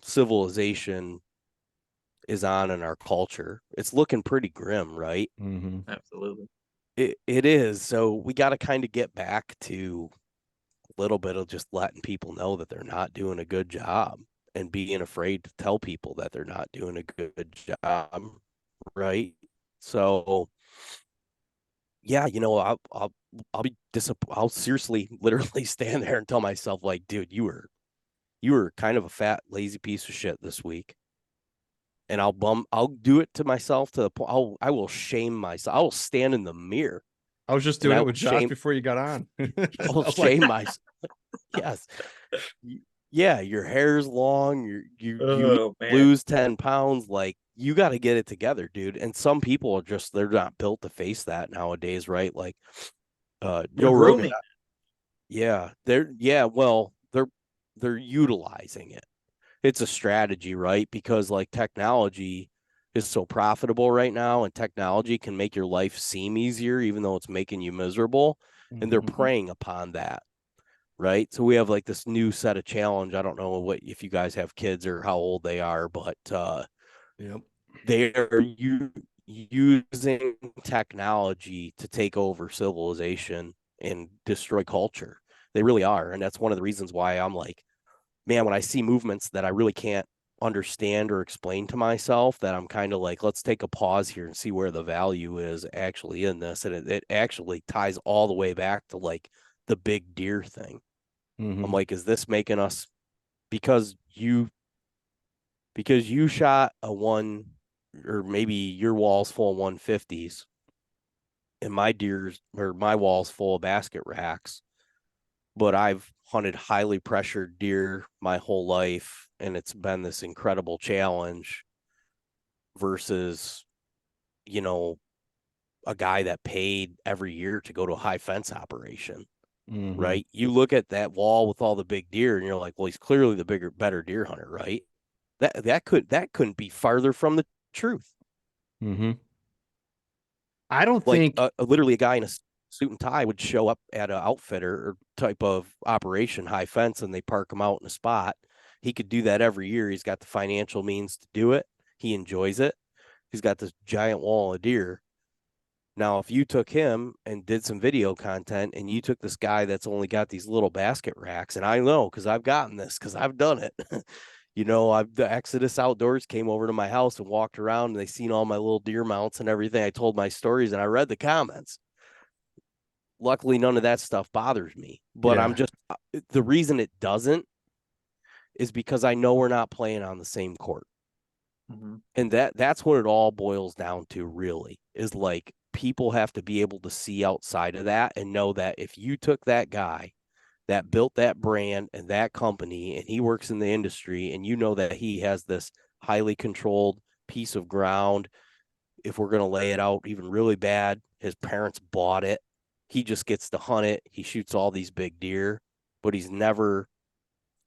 civilization is on in our culture? It's looking pretty grim, right? Mm-hmm. Absolutely. It is. So we got to kind of get back to a little bit of just letting people know that they're not doing a good job and being afraid to tell people that they're not doing a good job, right? So yeah, I'll be disappointed. I'll seriously literally stand there and tell myself like, dude, you were kind of a fat lazy piece of shit this week. And I'll do it to myself to the point I will shame myself. I will stand in the mirror. I was just doing it with Josh before you got on. I'll shame myself. Yes. Yeah, your hair's long, you lose 10 pounds, like you got to get it together, dude. And some people are they're not built to face that nowadays, right? Like Joe Rogan. Yeah, they're utilizing it. It's a strategy, right? Because like technology is so profitable right now, and technology can make your life seem easier, even though it's making you miserable. And they're Mhm. preying upon that. Right. So we have like this new set of challenge. I don't know what if you guys have kids or how old they are, but Yep. they are using technology to take over civilization and destroy culture. They really are. And that's one of the reasons why I'm like, man, when I see movements that I really can't understand or explain to myself, that I'm kind of like, let's take a pause here and see where the value is actually in this. And it actually ties all the way back to like the big deer thing. I'm Mhm. like, is this making us, because you shot a one, or maybe your wall's full of 150s and my wall's full of basket racks, but I've hunted highly pressured deer my whole life and it's been this incredible challenge versus, you know, a guy that paid every year to go to a high fence operation. Mhm. Right? You look at that wall with all the big deer and you're like, well, he's clearly the better deer hunter, right? That couldn't be farther from the truth. Mhm. I don't Like think. literally a guy in a suit and tie would show up at an outfitter or type of operation, high fence, and they park him out in a spot. He could do that every year. He's got the financial means to do it. He enjoys it. He's got this giant wall of deer. Now, if you took him and did some video content and you took this guy that's only got these little basket racks, and I know because I've gotten this because I've done it. The Exodus Outdoors came over to my house and walked around and they seen all my little deer mounts and everything. I told my stories and I read the comments. Luckily, none of that stuff bothers me, but I'm Yeah. just, the reason it doesn't is because I know we're not playing on the same court. Mm-hmm. And that's what it all boils down to, really, is like people have to be able to see outside of that and know that if you took that guy that built that brand and that company and he works in the industry and you know that he has this highly controlled piece of ground, if we're going to lay it out even really bad, his parents bought it, he just gets to hunt it, he shoots all these big deer, but he's never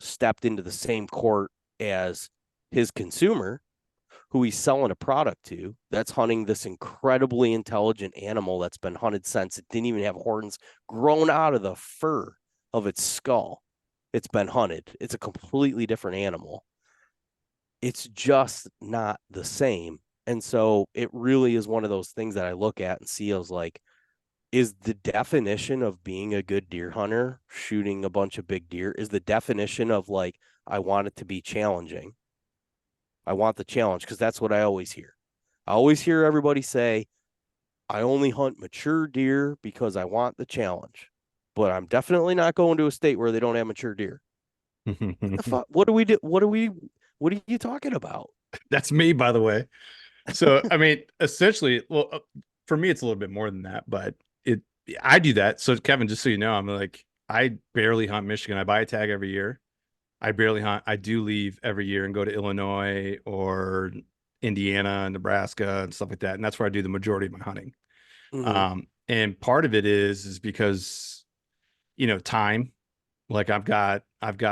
stepped into the same court as his consumer who he's selling a product to that's hunting this incredibly intelligent animal that's been hunted since it didn't even have horns grown out of the fur of its skull. It's been hunted. It's a completely different animal. It's just not the same. And so it really is one of those things that I look at and see as like, is the definition of being a good deer hunter, shooting a bunch of big deer, is the definition of like, I want it to be challenging. I want the challenge because that's what I always hear. I always hear everybody say, I only hunt mature deer because I want the challenge. But I'm definitely not going to a state where they don't have mature deer. What the fuck? What do we do? What are you talking about? That's me, by the way. So, I mean, essentially, well, for me, it's a little bit more than that, but it, I do that. So, Kevin, just so you know, I'm like, I barely hunt Michigan. I buy a tag every year. I barely hunt. I do leave every year and go to Illinois or Indiana, Nebraska, and stuff like that. And that's where I do the majority of my hunting. Mm-hmm. And part of it is because, time. Like I've got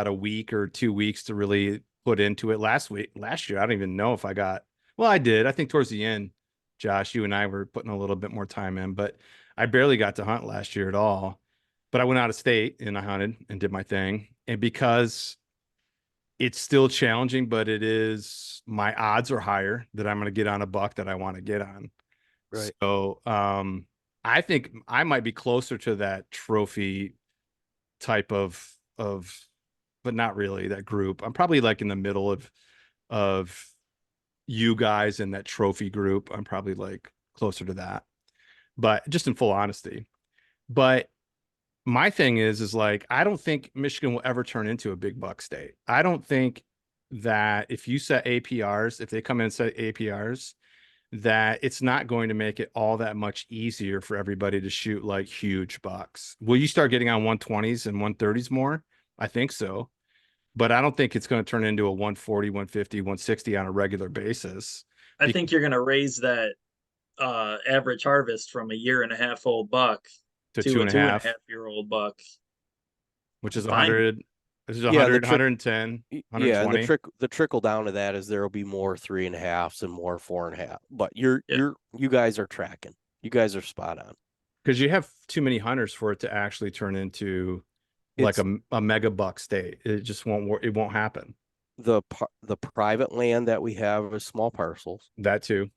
a week or 2 weeks to really put into it. Last year, I don't even know if I got, well, I did. I think towards the end, Josh, you and I were putting a little bit more time in, but I barely got to hunt last year at all. But I went out of state and I hunted and did my thing. And because it's still challenging, but my odds are higher that I'm going to get on a buck that I want to get on. Right. So, I think I might be closer to that trophy type of but not really that group. I'm probably like in the middle of you guys in that trophy group. I'm probably like closer to that. But just in full honesty. But my thing is like I don't think Michigan will ever turn into a big buck state. I don't think that if you set APRs, if they come in and set APRs, that it's not going to make it all that much easier for everybody to shoot like huge bucks. Will you start getting on 120s and 130s more? I think so. But I don't think it's going to turn into a 140, 150, 160 on a regular basis. I Because think you're going to raise that average harvest from a year and a half old buck to two to a and a two and a half, half year old buck. which I'm is fine. This is Yeah, 100, 110, yeah, and 120. the trickle down to that is there will be more 3.5s and more 4.5. But you guys are tracking. You guys are spot on. Because you have too many hunters for it to actually turn into like It's a mega buck state. It just won't work. It won't happen. the private land that we have is small parcels, That too.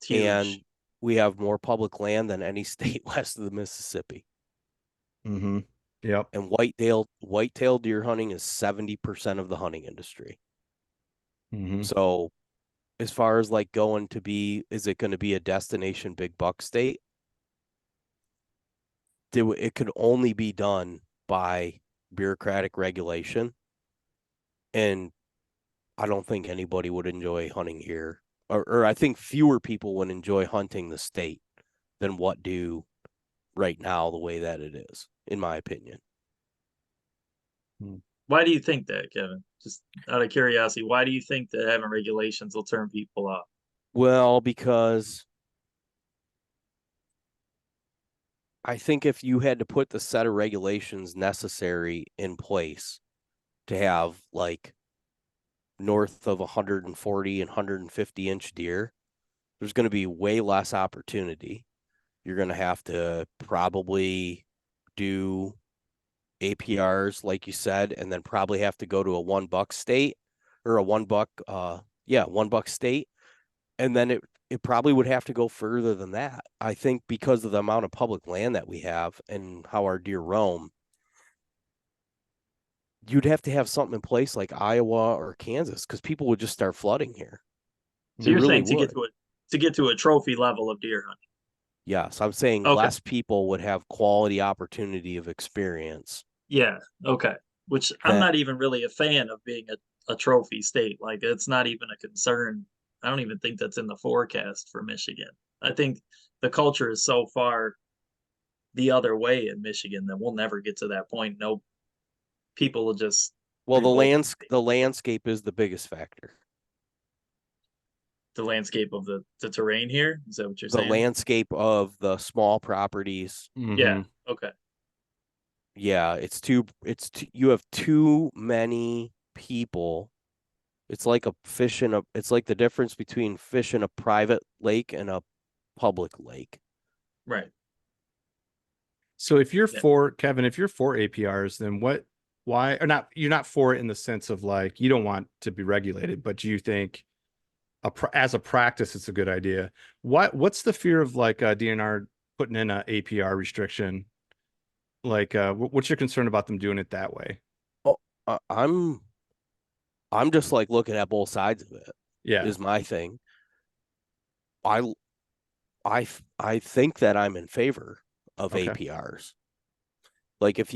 It's and huge. we have more public land than any state west of the Mississippi. Mm-hmm. Yep. And whitetail deer hunting is 70% of the hunting industry. Mm-hmm. So as far as like is it going to be a destination big buck state? It could only be done by bureaucratic regulation. And I don't think anybody would enjoy hunting here. Or I think fewer people would enjoy hunting the state than what do right now the way that it is, in my opinion. Why do you think that, Kevin? Just out of curiosity, why do you think that having regulations will turn people off? Well, because I think if you had to put the set of regulations necessary in place to have like north of 140 and 150-inch deer, there's going to be way less opportunity. You're going to have to probably do APRs, like you said, and then probably have to go to a $1 state or a $1 state. And then it probably would have to go further than that. I think because of the amount of public land that we have and how our deer roam, you'd have to have something in place like Iowa or Kansas because people would just start flooding here. So They you're really saying would. to get to a trophy level of deer hunting. Yes, I'm saying Okay. less people would have quality opportunity of experience. Yeah. Okay. Which I'm not even really a fan of being a trophy state. Like it's not even a concern. I don't even think that's in the forecast for Michigan. I think the culture is so far the other way in Michigan that we'll never get to that point. No, people will just Well, revolt. the landscape is the biggest factor. The landscape of the terrain here. Is that what you're The saying? landscape of the small properties. Mm-hmm. Yeah. Okay. Yeah, you have too many people. It's like it's like the difference between fish in a private lake and a public lake. Right. So if you're Yeah. for Kevin, if you're for APRs, then why, or not, you're not for it in the sense of like, you don't want to be regulated, but you think as a practice, it's a good idea. What's the fear of like DNR putting in a APR restriction? Like, what's your concern about them doing it that way? Oh, I'm just like looking at both sides of it. Yeah. Is my thing. I I think that I'm in favor of Okay. APRs. Like if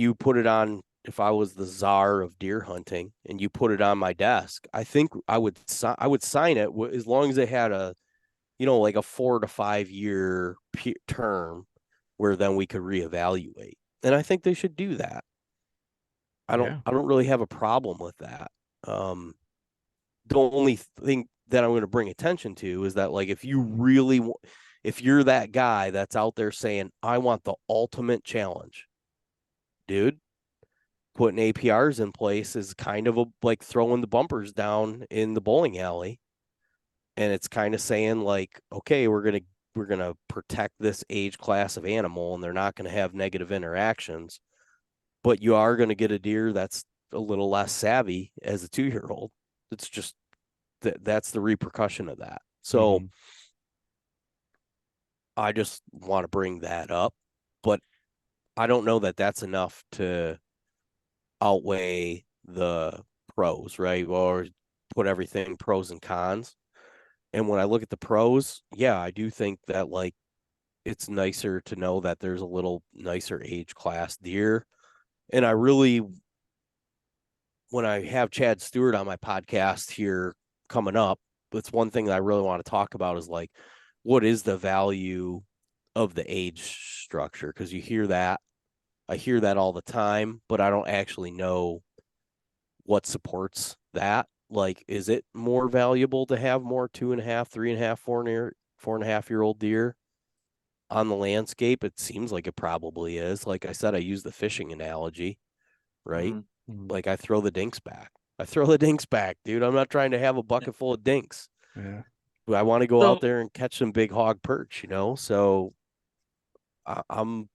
I was the czar of deer hunting and you put it on my desk, I think I would sign it as long as it had a, like a 4 to 5 year term where then we could reevaluate. And I think they should do that. I don't really have a problem with that. The only thing that I'm going to bring attention to is that like if you're that guy that's out there saying I want the ultimate challenge, dude, putting APRs in place is kind of like throwing the bumpers down in the bowling alley. And it's kind of saying like, okay, we're going to protect this age class of animal and they're not going to have negative interactions, but you are going to get a deer that's a little less savvy as a 2-year-old. It's just that's the repercussion of that. So I just want to bring that up, but I don't know that that's enough to outweigh the pros, right? Or put everything pros and cons. And when I look at the pros, yeah, I do think that like it's nicer to know that there's a little nicer age class deer. And I really, when I have Chad Stewart on my podcast here coming up, that's one thing that I really want to talk about is like, what is the value of the age structure? Because I hear that all the time, but I don't actually know what supports that. Like, is it more valuable to have more 2.5, 3.5, 4.5-year-old deer on the landscape? It seems like it probably is. Like I said, I use the fishing analogy, right? Like I throw the dinks back. I throw the dinks back, dude. I'm not trying to have a bucket full of dinks. Yeah. I want to go So out there and catch some big hog perch, So I'm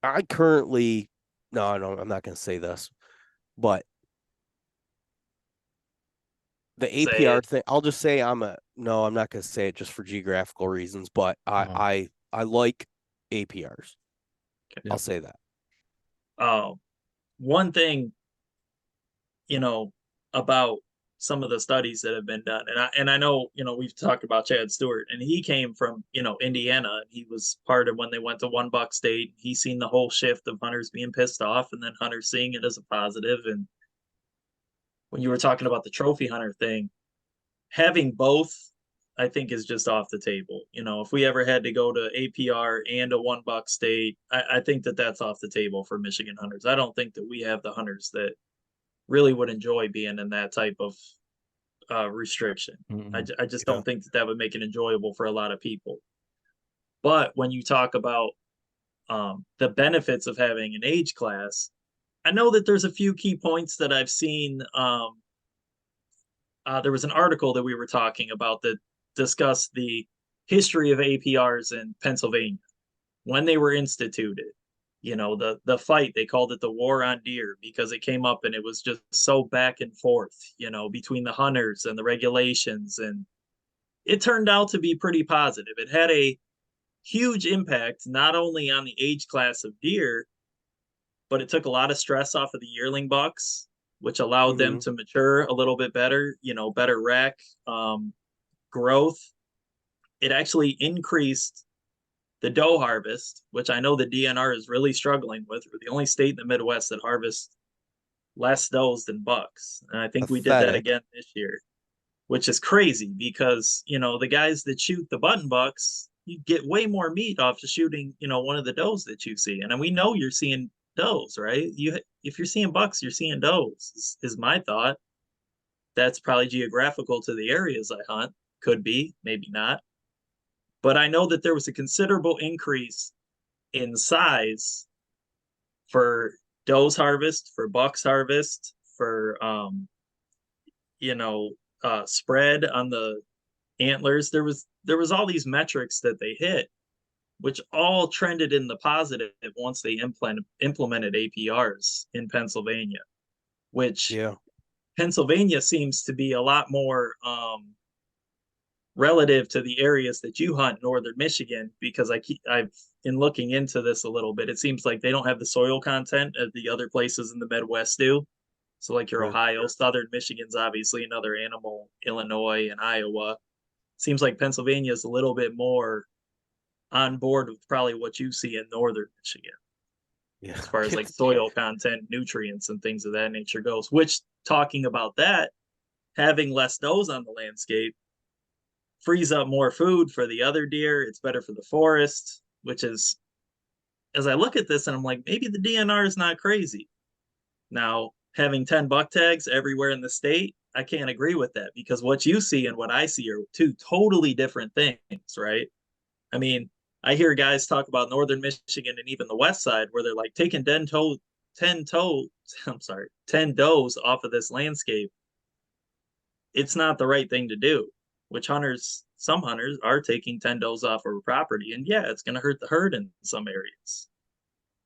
I currently no, I'm not going to say this, but the say APR it. thing, I'll just say I'm not going to say it just for geographical reasons, but Oh, I like APRs. I'll yep. say that. One thing, about some of the studies that have been done, and I know, we've talked about Chad Stewart, and he came from, Indiana, and he was part of when they went to one buck state. He's seen the whole shift of hunters being pissed off and then hunters seeing it as a positive. And when you were talking about the trophy hunter thing, having both, I think, is just off the table. If we ever had to go to APR and a one buck state, I think that that's off the table for Michigan hunters. I don't think that we have the hunters that really would enjoy being in that type of restriction. I just Yeah. don't think that would make it enjoyable for a lot of people. But when you talk about the benefits of having an age class, I know that there's a few key points that I've seen. There was an article that we were talking about that discussed the history of APRs in Pennsylvania when they were instituted. The fight, they called it the war on deer because it came up and it was just so back and forth, between the hunters and the regulations. And it turned out to be pretty positive. It had a huge impact, not only on the age class of deer, but it took a lot of stress off of the yearling bucks, which allowed them Mm-hmm. to mature a little bit better, better rack growth. It actually increased the doe harvest, which I know the DNR is really struggling with. We're the only state in the Midwest that harvests less does than bucks. And I think we did that Pathetic. again this year, which is crazy because, the guys that shoot the button bucks, you get way more meat off of shooting, one of the does that you see. And we know you're seeing does, right? If you're seeing bucks, you're seeing does, is my thought. That's probably geographical to the areas I hunt. Could be, maybe not. But I know that there was a considerable increase in size for does harvest, for bucks harvest, for you know, spread on the antlers. There was all these metrics that they hit, which all trended in the positive once they implemented APRs in Pennsylvania, which Yeah. Pennsylvania seems to be a lot more relative to the areas that you hunt, northern Michigan, because I've in looking into this a little bit, it seems like they don't have the soil content as the other places in the Midwest do. So like your Sure. Ohio, southern Michigan's obviously another animal, Illinois and Iowa. Seems like Pennsylvania is a little bit more on board with probably what you see in northern Michigan Yeah. as far as like soil content, nutrients, and things of that nature goes. Which, talking about that, having less does on the landscape frees up more food for the other deer. It's better for the forest, which is, as I look at this and I'm like, maybe the DNR is not crazy. Now, having 10 buck tags everywhere in the state, I can't agree with that because what you see and what I see are two totally different things, right? I mean, I hear guys talk about northern Michigan and even the west side where they're like taking 10 toes, I'm sorry, 10 does off of this landscape. It's not the right thing to do, which some hunters are taking 10 does off of a property. And yeah, it's going to hurt the herd in some areas.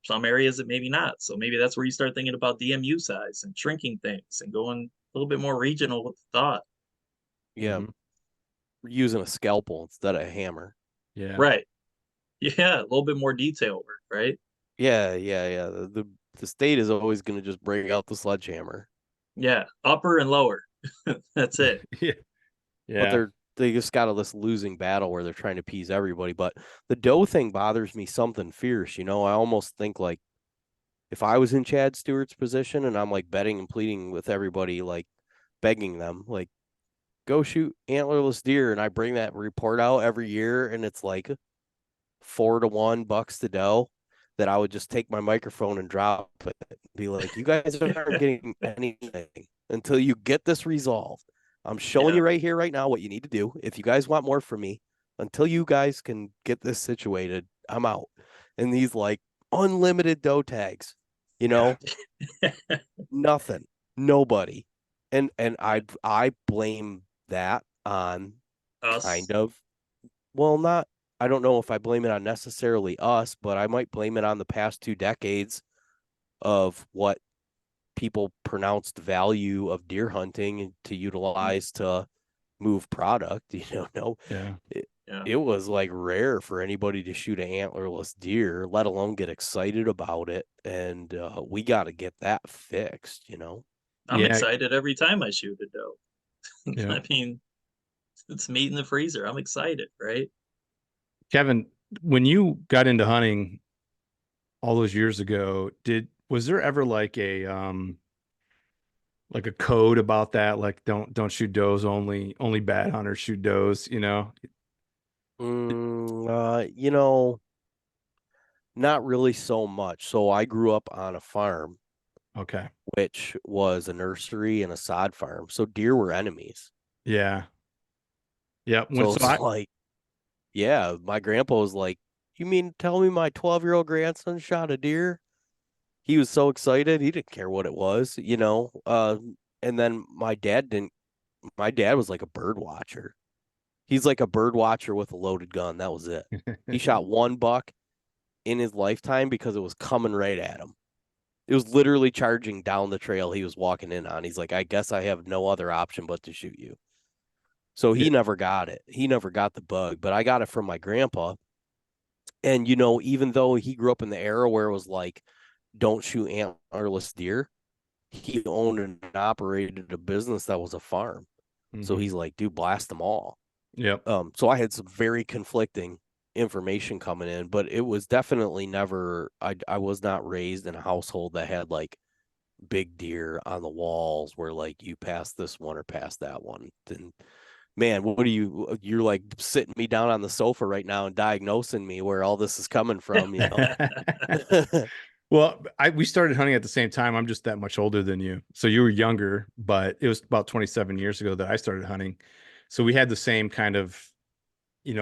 Some areas it maybe not. So maybe that's where you start thinking about DMU size and shrinking things and going a little bit more regional with the thought. Yeah. Mhm. We're using a scalpel instead of a hammer. Yeah. Right. Yeah, a little bit more detail work, right? Yeah. The state is always going to just bring out the sledgehammer, Yeah, upper and lower. That's it. Yeah. but Yeah. they just got a this losing battle where they're trying to appease everybody. But the doe thing bothers me something fierce. I almost think like if I was in Chad Stewart's position and I'm like betting and pleading with everybody, like begging them, like go shoot antlerless deer, and I bring that report out every year, and it's like 4-1 bucks to doe, that I would just take my microphone and drop it, be like, you guys aren't getting anything until you get this resolved. I'm showing Yeah. you right here, right now, what you need to do. If you guys want more from me, until you guys can get this situated, I'm out. And these like unlimited doe tags, You know, nothing, nobody. And I blame that on kind Us. of, well, not, I don't know if I blame it on necessarily us, but I might blame it on the past 2 decades of what people pronounced value of deer hunting to utilize to move product. No, Yeah. it, Yeah. it was like rare for anybody to shoot an antlerless deer, let alone get excited about it. And we got to get that fixed. I'm Yeah. excited every time I shoot a doe. Yeah. I mean, it's meat in the freezer. I'm excited, right? Kevin, when you got into hunting all those years ago, was there ever like a code about that? Like don't shoot does, only bad hunters shoot does, you know? Mm, you know, not really so much. So I grew up on a farm, Okay. which was a nursery and a sod farm. So deer were enemies. Yeah. Yeah. When So so it's I like, yeah, my grandpa was like, "You mean tell me my 12-year-old grandson shot a deer?" He was so excited. He didn't care what it was. And then my dad was like a bird watcher. He's like a bird watcher with a loaded gun. That was it. He shot one buck in his lifetime because it was coming right at him. It was literally charging down the trail he was walking in on. He's like, I guess I have no other option but to shoot you. So Yeah. he never got it. He never got the bug, but I got it from my grandpa. And, even though he grew up in the era where it was like, don't shoot antlerless deer, he owned and operated a business that was a farm. So Mhm. he's like, dude, blast them all. Yep. So I had some very conflicting information coming in, but it was definitely never, I was not raised in a household that had like big deer on the walls where like you pass this one or pass that one. And man, what are you're like sitting me down on the sofa right now and diagnosing me where all this is coming from. Well, we started hunting at the same time. I'm just that much older than you. So you were younger, but it was about 27 years ago that I started hunting. So we had the same kind of,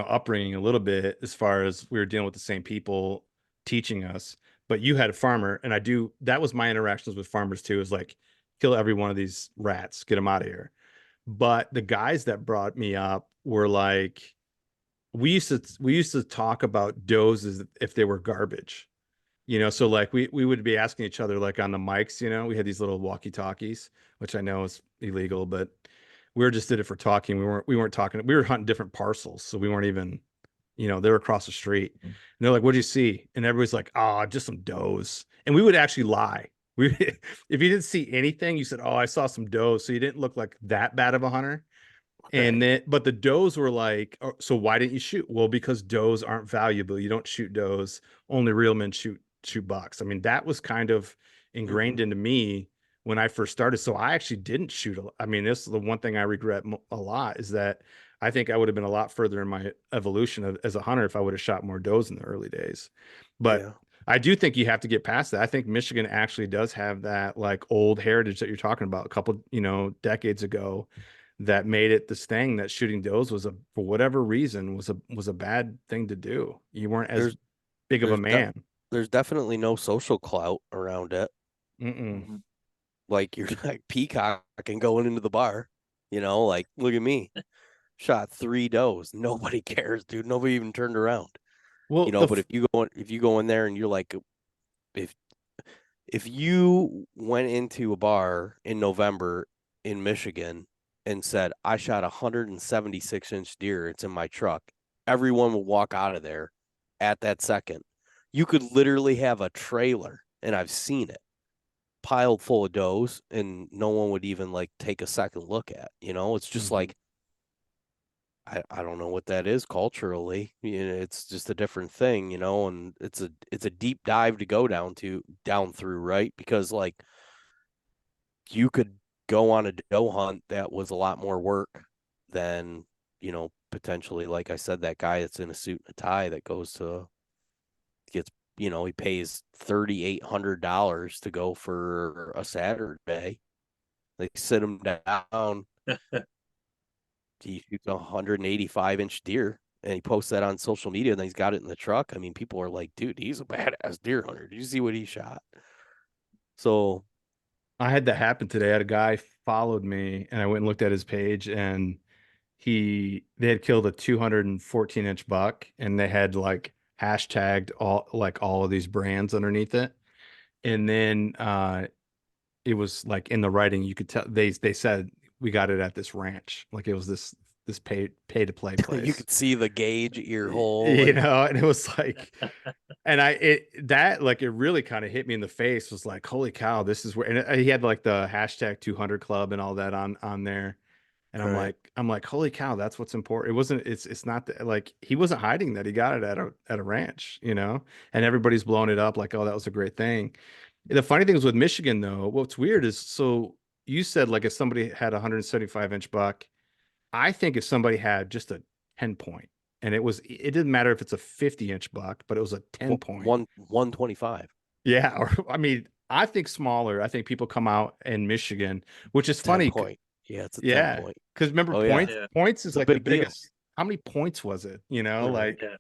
upbringing a little bit as far as we were dealing with the same people teaching us. But you had a farmer, and that was my interactions with farmers too, is like kill every one of these rats, get them out of here. But the guys that brought me up were like, we used to talk about does as if they were garbage. So like we would be asking each other like on the mics, we had these little walkie talkies, which I know is illegal, but we were just did it for talking. We weren't talking. We were hunting different parcels, so we weren't even, they were across the street. And they're like, "What'd you see?" And everybody's like, "Oh, just some does." And we would actually lie. We if you didn't see anything, you said, "Oh, I saw some does," so you didn't look like that bad of a hunter. And Right. then, but the does were like, "Oh, so why didn't you shoot?" Well, because does aren't valuable. You don't shoot does. Only real men shoot bucks. I mean, that was kind of Mm-hmm. ingrained into me when I first started. So I actually didn't shoot. I mean, this is the one thing I regret a lot is that I think I would have been a lot further in my evolution as a hunter if I would have shot more does in the early days. But Yeah. I do think you have to get past that. I think Michigan actually does have that like old heritage that you're talking about a couple, decades ago that made it this thing that shooting does was for whatever reason was a bad thing to do. You weren't as There's big of a there's de- man. there's definitely no social clout around it. Mm-mm. Mhm. Like you're like peacocking going into the bar, like look at me. Shot 3 does. Nobody cares, dude. Nobody even turned around. Well, But if you go in there and you're like if if you went into a bar in November in Michigan and said, I shot a 176-inch deer, it's in my truck, everyone will walk out of there at that second. You could literally have a trailer, and I've seen it, piled full of does, and no one would even like take a second look at. It's just mhm. like I don't know what that is culturally. It's just a different thing, and it's a deep dive to go down through, right? Because like you could go on a doe hunt that was a lot more work than, potentially, like I said, that guy that's in a suit and a tie that gets, he pays $3,800 to go for a Saturday. They sit him down. He shoots a 185-inch deer and he posts that on social media and then he's got it in the truck. I mean, people are like, dude, he's a badass deer hunter. Did you see what he shot? So I had that happen today. I had a guy followed me and I went and looked at his page and they had killed a 214-inch buck and they had like hashtagged all of these brands underneath it. And then it was like in the writing you could tell they said we got it at this ranch. Like it was this pay to play you place. could see the gauge ear hole You and know, and it was like and it really kind of hit me in the face was like, holy cow, this is where, and he had like the hashtag 200 club and all that on there. And right. I'm like, holy cow, that's what's important. It's not that, like, he wasn't hiding that he got it at a ranch, you know, and everybody's blowing it up like, oh, that was a great thing. The funny thing is with Michigan though, what's weird is, so you said like if somebody had a 175-inch buck, I think if somebody had just a 10 point and it didn't matter if it's a 50-inch buck, but it was a 10 point. 125. Yeah. Or, I mean, I think smaller. I think people come out in Michigan, which is 10 funny. point. Yeah, it's a 10 Yeah. point. Because remember, Oh yeah. Yeah. points is It's a like the big deal. biggest. How many points was it? You know, Mhm. like, Yeah.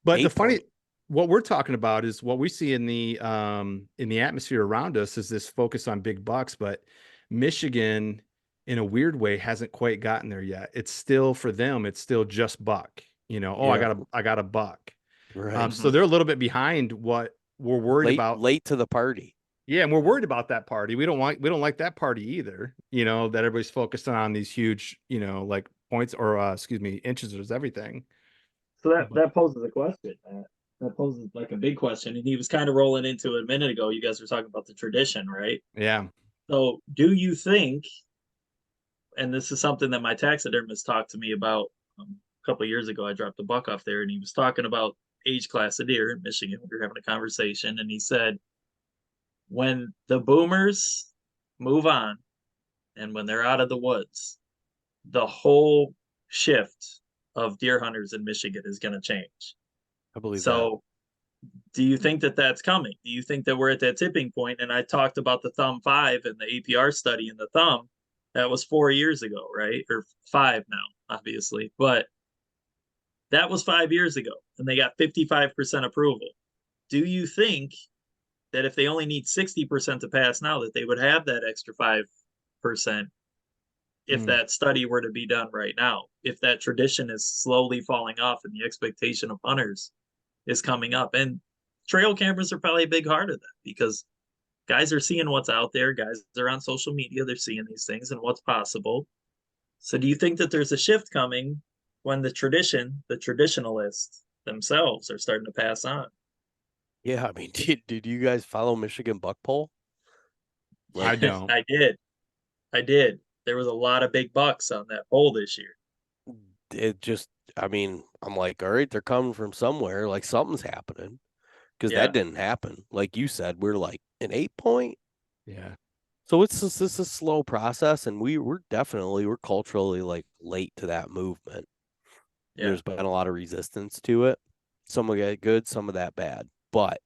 but the 8 funny, point. what we're talking about is what we see in the atmosphere around us is this focus on big bucks, but Michigan, in a weird way, hasn't quite gotten there yet. It's still for them, it's still just buck. You know, oh, Yeah. I got a buck. Right. So Mhm. they're a little bit behind what we're worried about. Late to the party. Yeah, and we're worried about that party. We don't like that party either. You know, that everybody's focused on these huge, you know, like points or excuse me, inches is everything. So But that poses a question. That poses like a big question, and he was kind of rolling into it a minute ago. You guys were talking about the tradition, right? yeah, So, do you think, and this is something that my taxidermist talked to me about a couple of years ago, I dropped a buck off there, and he was talking about age class of deer in Michigan. We were having a conversation, and he said, when the boomers move on and when they're out of the woods, the whole shift of deer hunters in Michigan is going to change. I believe that. So, do you think that that's coming? Do you think that we're at that tipping point? And I talked about the thumb 5 and the APR study in the thumb. That was 4 years ago, right? Or 5 now, obviously. But that was 5 years ago, and they got 55% approval. Do you think that if they only need 60% to pass now, that they would have that extra 5% if Mm. that study were to be done right now? If that tradition is slowly falling off and the expectation of hunters is coming up. And trail cameras are probably a big part of that because guys are seeing what's out there. Guys are on social media. They're seeing these things and what's possible. So do you think that there's a shift coming when the traditionalists themselves are starting to pass on? Yeah, I mean, did you guys follow Michigan buck poll? I Like don't. I did. I did. There was a lot of big bucks on that poll this year. it just I mean, I'm like, all right, they're coming from somewhere, like something's happening. Because Yeah. that didn't happen. Like you said, we're like an 8 point. Yeah. So it's just this a slow process, and we're culturally like late to that movement. And Yeah. there's been a lot of resistance to it. Some of that good, some of that bad. But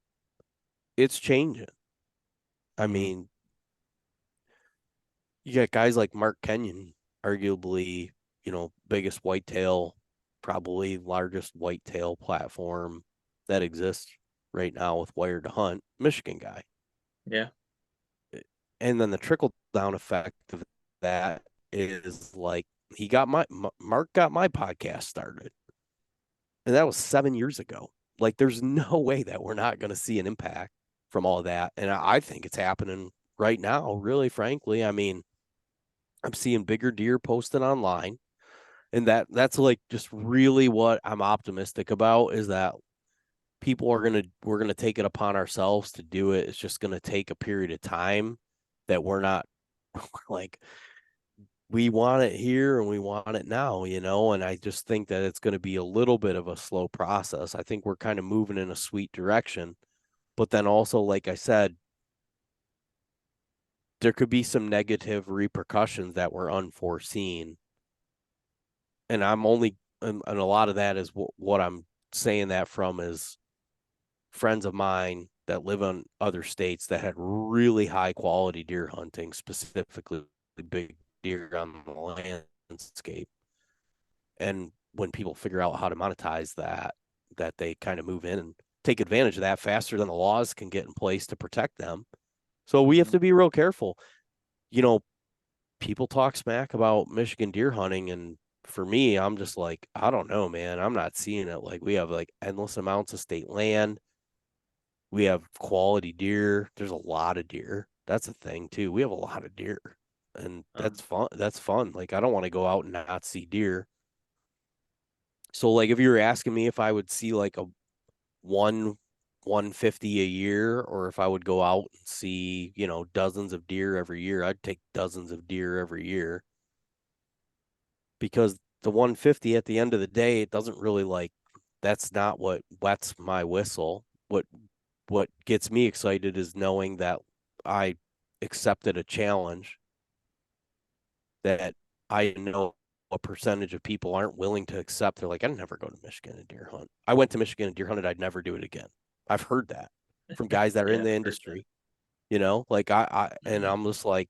it's changing. I Mhm. mean, you got guys like Mark Kenyon, arguably, biggest whitetail, probably largest whitetail platform that exists right now with Wired to Hunt, Michigan guy. Yeah. And then the trickle down effect of that is like Mark got my podcast started. And that was 7 years ago. Like there's no way that we're not going to see an impact from all that. And I think it's happening right now, really, frankly. I mean, I'm seeing bigger deer posted online. And that's like just really what I'm optimistic about is that we're gonna take it upon ourselves to do it. It's just gonna take a period of time that we're not like we want it here and we want it now, and I just think that it's going to be a little bit of a slow process. I think we're kind of moving in a sweet direction, but then also, like I said, there could be some negative repercussions that were unforeseen. And and a lot of that is what I'm saying that from is friends of mine that live in other states that had really high quality deer hunting, specifically big deer on the landscape. And when people figure out how to monetize that they kind of move in and take advantage of that faster than the laws can get in place to protect them. So we have to be real careful. You know, people talk smack about Michigan deer hunting, and for me, I'm just like, I don't know, man. I'm not seeing it. Like, we have like endless amounts of state land. We have quality deer. There's a lot of deer. That's a thing too. We have a lot of deer. And that's fun. That's fun. Like, I don't want to go out and not see deer. So like if you were asking me if I would see like a 150 a year, or if I would go out and see, dozens of deer every year, I'd take dozens of deer every year, because the 150 at the end of the day, it doesn't really like, that's not what wets my whistle. What gets me excited is knowing that I accepted a challenge that I know a percentage of people aren't willing to accept. They're like, I'd never go to Michigan and deer hunt. I went to Michigan and deer hunted. I'd never do it again. I've heard that from guys that are in the industry, like and I'm just like,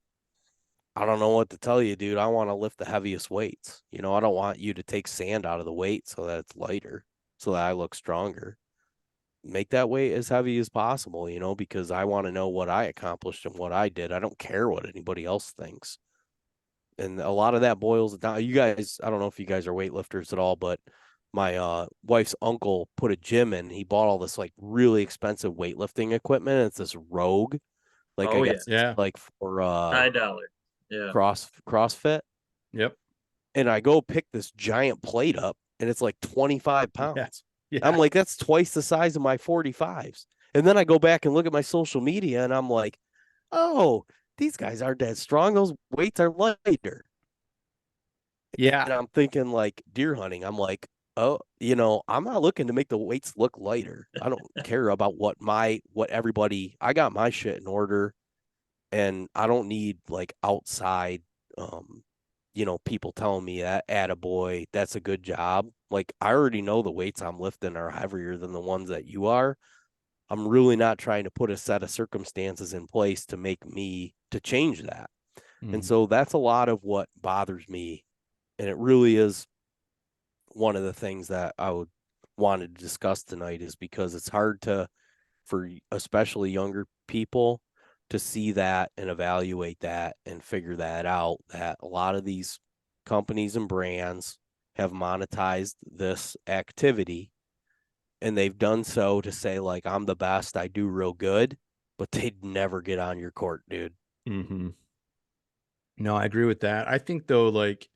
I don't know what to tell you, dude. I want to lift the heaviest weights. I don't want you to take sand out of the weight so that it's lighter, so that I look stronger. Make that weight as heavy as possible, because I want to know what I accomplished and what I did. I don't care what anybody else thinks. And a lot of that boils down. You guys, I don't know if you guys are weightlifters at all, but my wife's uncle put a gym in. He bought all this like really expensive weightlifting equipment. It's this Rogue, like I Oh yeah, guess it's Yeah. like for $9. Yeah. CrossFit. Yep. And I go pick this giant plate up, and it's like 25 Yeah. pounds. Yeah. I'm like, that's twice the size of my 45s. And then I go back and look at my social media, and I'm like, oh, these guys aren't that strong. Those weights are lighter. Yeah. And I'm thinking like deer hunting. I'm like, oh, I'm not looking to make the weights look lighter. I don't care about what everybody, I got my shit in order, and I don't need like outside, people telling me that, attaboy, that's a good job. Like, I already know the weights I'm lifting are heavier than the ones that you are. I'm really not trying to put a set of circumstances in place to make me to change that. And so that's a lot of what bothers me. And it really is one of the things that I would want to discuss tonight, is because it's hard for especially younger people to see that and evaluate that and figure that out, that a lot of these companies and brands have monetized this activity, and they've done so to say like, I'm the best, I do real good, but they'd never get on your court, dude. No, I agree with that. I think though, like,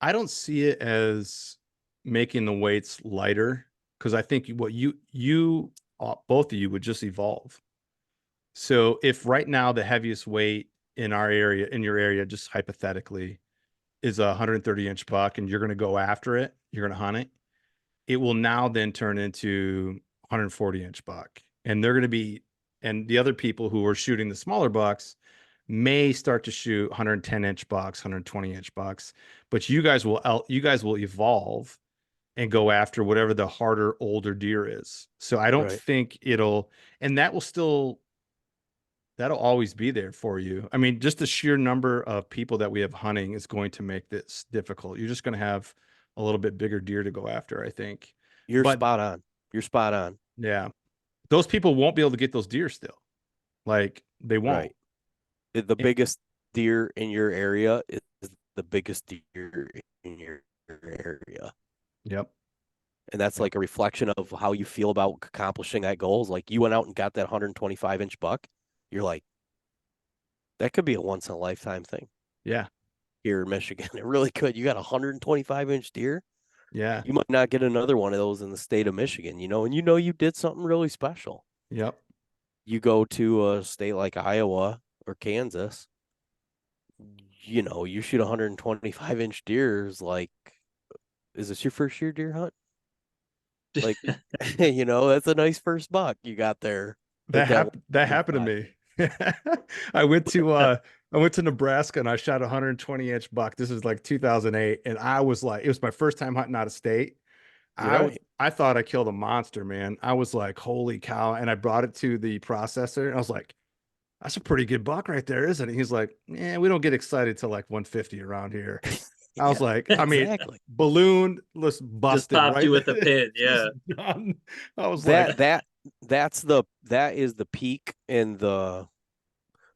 I don't see it as making the weights lighter, because I think what you both of you would just evolve. So if right now the heaviest weight in your area, just hypothetically, is a 130-inch buck, and you're going to go after it, you're going to hunt it, it will now then turn into 140-inch buck. And they're going to be, and the other people who are shooting the smaller bucks may start to shoot 110-inch bucks, 120-inch bucks, but you guys will evolve and go after whatever the harder, older deer is. So I don't think and that'll always be there for you. I mean, just the sheer number of people that we have hunting is going to make this difficult. You're just going to have a little bit bigger deer to go after, I think. You're spot on. You're spot on. Yeah. Those people won't be able to get those deer still. Like, they won't. Right. The biggest deer in your area is the biggest deer in your area. Yep. And that's like a reflection of how you feel about accomplishing that goal. Is like, you went out and got that 125-inch buck. You're like, that could be a once in a lifetime thing. Yeah. Here in Michigan, it really could. You got a 125-inch deer. Yeah. You might not get another one of those in the state of Michigan, and you did something really special. Yep. You go to a state like Iowa or Kansas, you shoot 125-inch deer, is like, is this your first year deer hunt? Like, that's a nice first buck you got there. That happened to me. I went to Nebraska, and I shot a 120-inch buck. This is like 2008, and I was like, it was my first time hunting out of state. I thought I killed a monster, man. I was like, holy cow. And I brought it to the processor, and I was like, that's a pretty good buck right there, isn't it? He's like, yeah, we don't get excited till like 150 around here. I was like, I mean, balloon, let's bust just popped you with a pin. Yeah. I was that is the peak in the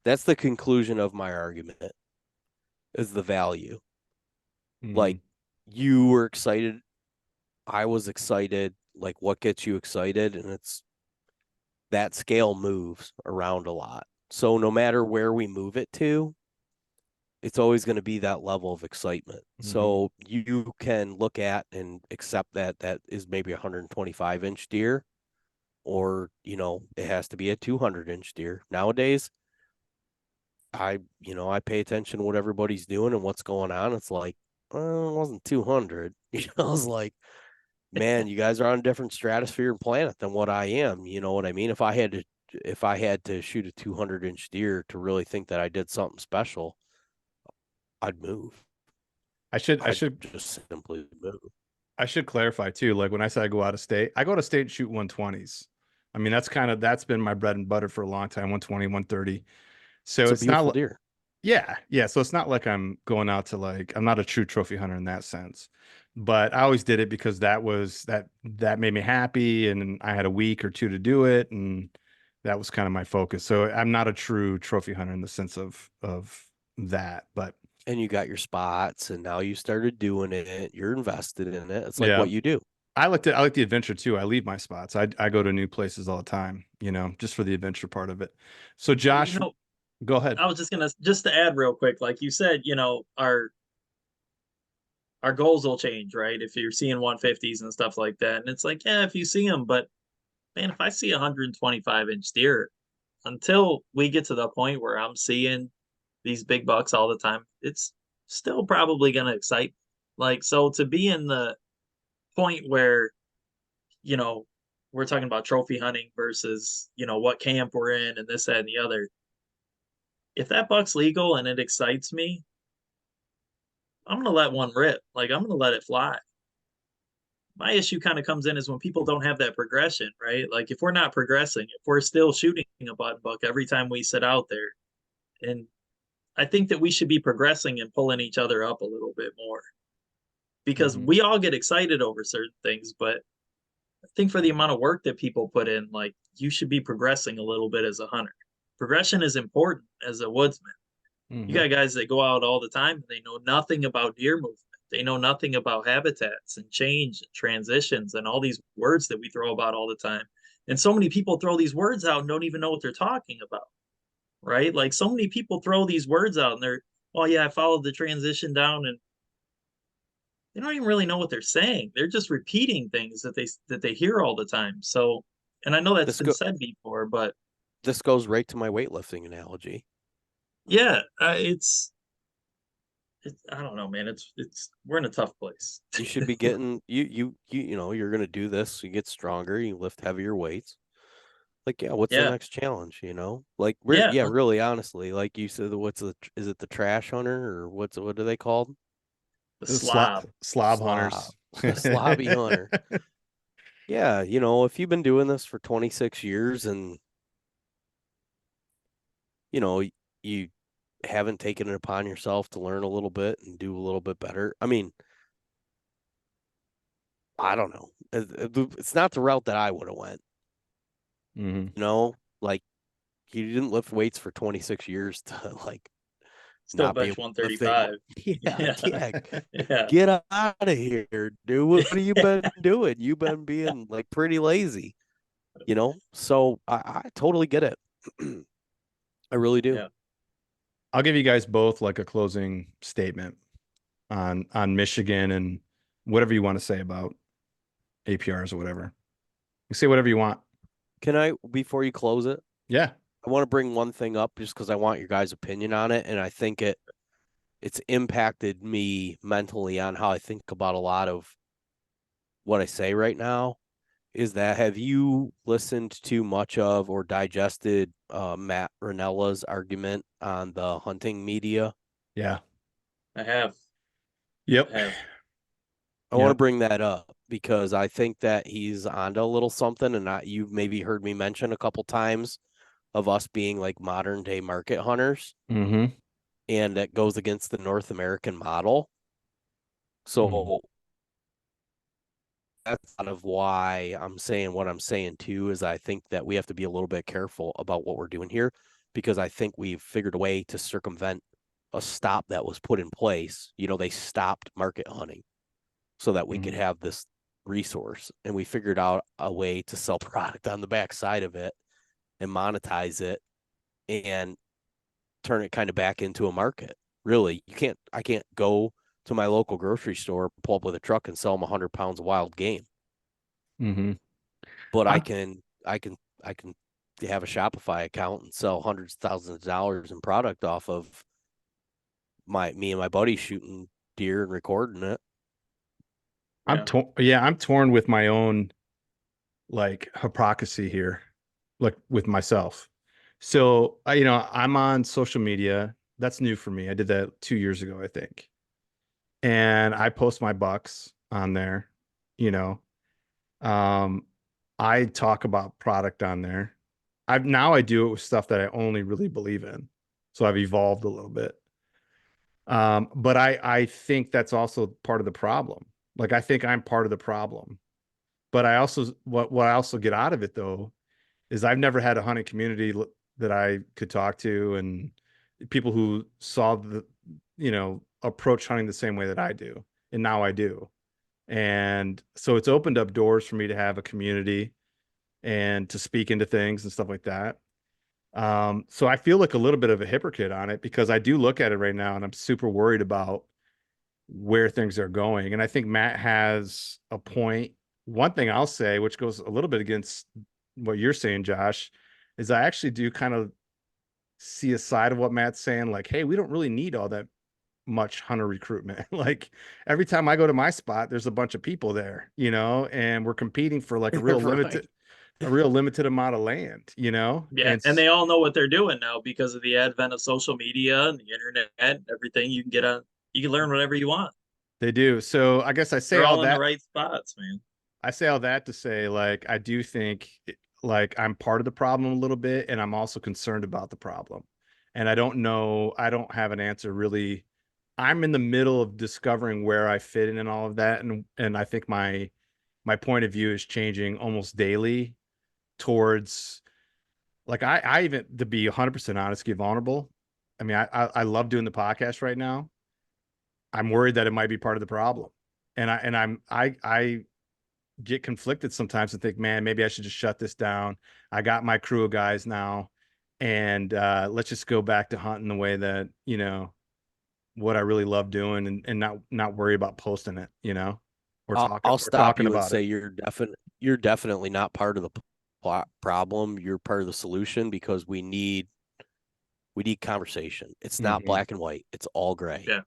That's the conclusion of my argument, is the value. Like, you were excited, I was excited. Like, what gets you excited? And it's that scale moves around a lot. So no matter where we move it to, it's always going to be that level of excitement. So you can look at and accept that that is maybe a 125-inch deer, or, it has to be a 200-inch deer. Nowadays, I pay attention to what everybody's doing and what's going on. It's like, well, it wasn't 200. I was like, man, you guys are on a different stratosphere and planet than what I am. You know what I mean? If I had to shoot a 200-inch deer to really think that I did something special, I'd move. I should just simply move. I should clarify too. Like when I say I go out of state, I go out of state and shoot 120s. I mean, that's been my bread and butter for a long time, 120, 130. So It's a it's not beautiful deer. yeah, yeah. So it's not like I'm going out to I'm not a true trophy hunter in that sense. But I always did it because that made me happy and I had a week or two to do it, and that was kind of my focus. So I'm not a true trophy hunter in the sense of that, but And you got your spots, and now you started doing it. You're invested in it. It's like yeah. what you do. I like the adventure too. I leave my spots. I go to new places all the time, just for the adventure part of it. So Well, Josh, go ahead. I was just to add real quick, like you said, our goals will change, right? If you're seeing 150s and stuff like that, and it's like, yeah, if you see them, but man, if I see a 125-inch deer, until we get to the point where I'm seeing these big bucks all the time, it's still probably going to excite me. Like, so to be in the point where, you know, we're talking about trophy hunting versus, what camp we're in and this, that, and the other. If that buck's legal and it excites me, I'm going to let one rip. Like, I'm going to let it fly. My issue kind of comes in is when people don't have that progression, right? Like, if we're not progressing, if we're still shooting a button buck every time we sit out there, and I think that we should be progressing and pulling each other up a little bit more, because we all get excited over certain things, but I think for the amount of work that people put in, like, you should be progressing a little bit as a hunter. Progression is important as a woodsman. You got guys that go out all the time and they know nothing about deer movement. They know nothing about habitats and change and transitions and all these words that we throw about all the time. And so many people throw these words out and don't even know what they're talking about, right? Like, so many people throw these words out and they're, oh yeah, I followed the transition down, and they don't even really know what they're saying. They're just repeating things that they hear all the time. So, and I know that's been said before, but this goes right to my weightlifting analogy. yeah, it's I don't know, man. It's we're in a tough place. You should be getting you're gonna do this. You get stronger. You lift heavier weights. Like, yeah, what's the next challenge? Like, really, honestly, like you said, is it the trash hunter, or what are they called? The slob. Slob hunters. Slobby hunter. Yeah, if you've been doing this for 26 years and you haven't taken it upon yourself to learn a little bit and do a little bit better. I mean, I don't know. It's not the route that I would have went. Like, you didn't lift weights for 26 years to like still not bench be 135. Yeah. Get out of here, dude. What have you been doing? You've been being like pretty lazy, So I totally get it. I really do. Yeah. I'll give you guys both like a closing statement on Michigan and whatever you want to say about APRs or whatever. You say whatever you want. Can I, before you close it? Yeah. I want to bring one thing up just because I want your guys' opinion on it, and I think it's impacted me mentally on how I think about a lot of what I say right now. Is that, have you listened to much of or digested Matt Rinella's argument on the hunting media? Yeah. I have. Yep. I want to bring that up because I think that he's onto a little something, and you've maybe heard me mention a couple times of us being like modern day market hunters. And that goes against the North American model. So that's kind of why I'm saying what I'm saying too, is I think that we have to be a little bit careful about what we're doing here. because I think we've figured a way to circumvent a stop that was put in place. They stopped market hunting so that we could have this resource, and we figured out a way to sell product on the backside of it and monetize it and turn it kind of back into a market. Really, I can't go to my local grocery store, pull up with a truck and sell them 100 pounds of wild game. Mm-hmm. But I can have a Shopify account and sell hundreds of thousands of dollars in product off of me and my buddy shooting deer and recording it. I'm torn with my own like hypocrisy here, like with myself. So I'm on social media. That's new for me. I did that 2 years ago, I think. And I post my bucks on there, you know. Um, I talk about product on there. I do it with stuff that I only really believe in. So I've evolved a little bit. But I think that's also part of the problem. Like I think I'm part of the problem. But I also what I also get out of it though is I've never had a hunting community that I could talk to and people who saw approach hunting the same way that I do. And now I do. And so it's opened up doors for me to have a community and to speak into things and stuff like that. So I feel like a little bit of a hypocrite on it because I do look at it right now and I'm super worried about where things are going. And I think Matt has a point. One thing I'll say, which goes a little bit against what you're saying, Josh, is I actually do kind of see a side of what Matt's saying, like, hey, we don't really need all that much hunter recruitment. Like every time I go to my spot, there's a bunch of people there, and we're competing for like a real Right. limited amount of land, Yeah, and and they all know what they're doing now because of the advent of social media and the internet, everything you can get on. You can learn whatever you want. they do. So I guess I say They're all all in the that. right spots, man. I say all that to say, like, I do think like I'm part of the problem a little bit, and I'm also concerned about the problem. And I don't know, I don't have an answer really. I'm in the middle of discovering where I fit in and all of that. And I think my point of view is changing almost daily towards like I even to be 100% honest, get vulnerable. I mean, I love doing the podcast right now. I'm worried that it might be part of the problem. And I get conflicted sometimes and think, man, maybe I should just shut this down. I got my crew of guys now, and let's just go back to hunting the way that what I really love doing, and not worry about posting it, or I'll stop talking you and about say it. you're definitely not part of the problem. You're part of the solution because we need conversation. It's not Mm-hmm. black and white. It's all gray. Yeah.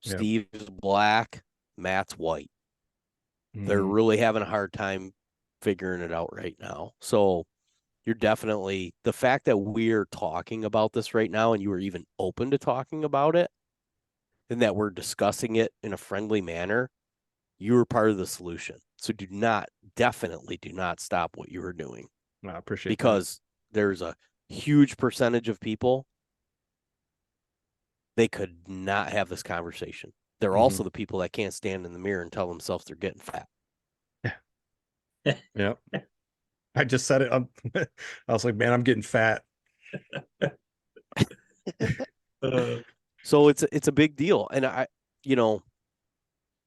Yep. Steve's black, Matt's white. They're Mm-hmm. really having a hard time figuring it out right now. So you're definitely the fact that we're talking about this right now and you are even open to talking about it and that we're discussing it in a friendly manner, you are part of the solution. So definitely do not stop what you are doing. I appreciate that. Because there's a huge percentage of people, they could not have this conversation. They're Mm-hmm. also the people that can't stand in the mirror and tell themselves they're getting fat. Yeah. Yep. I just said it. I was like, man, I'm getting fat. So it's a big deal. And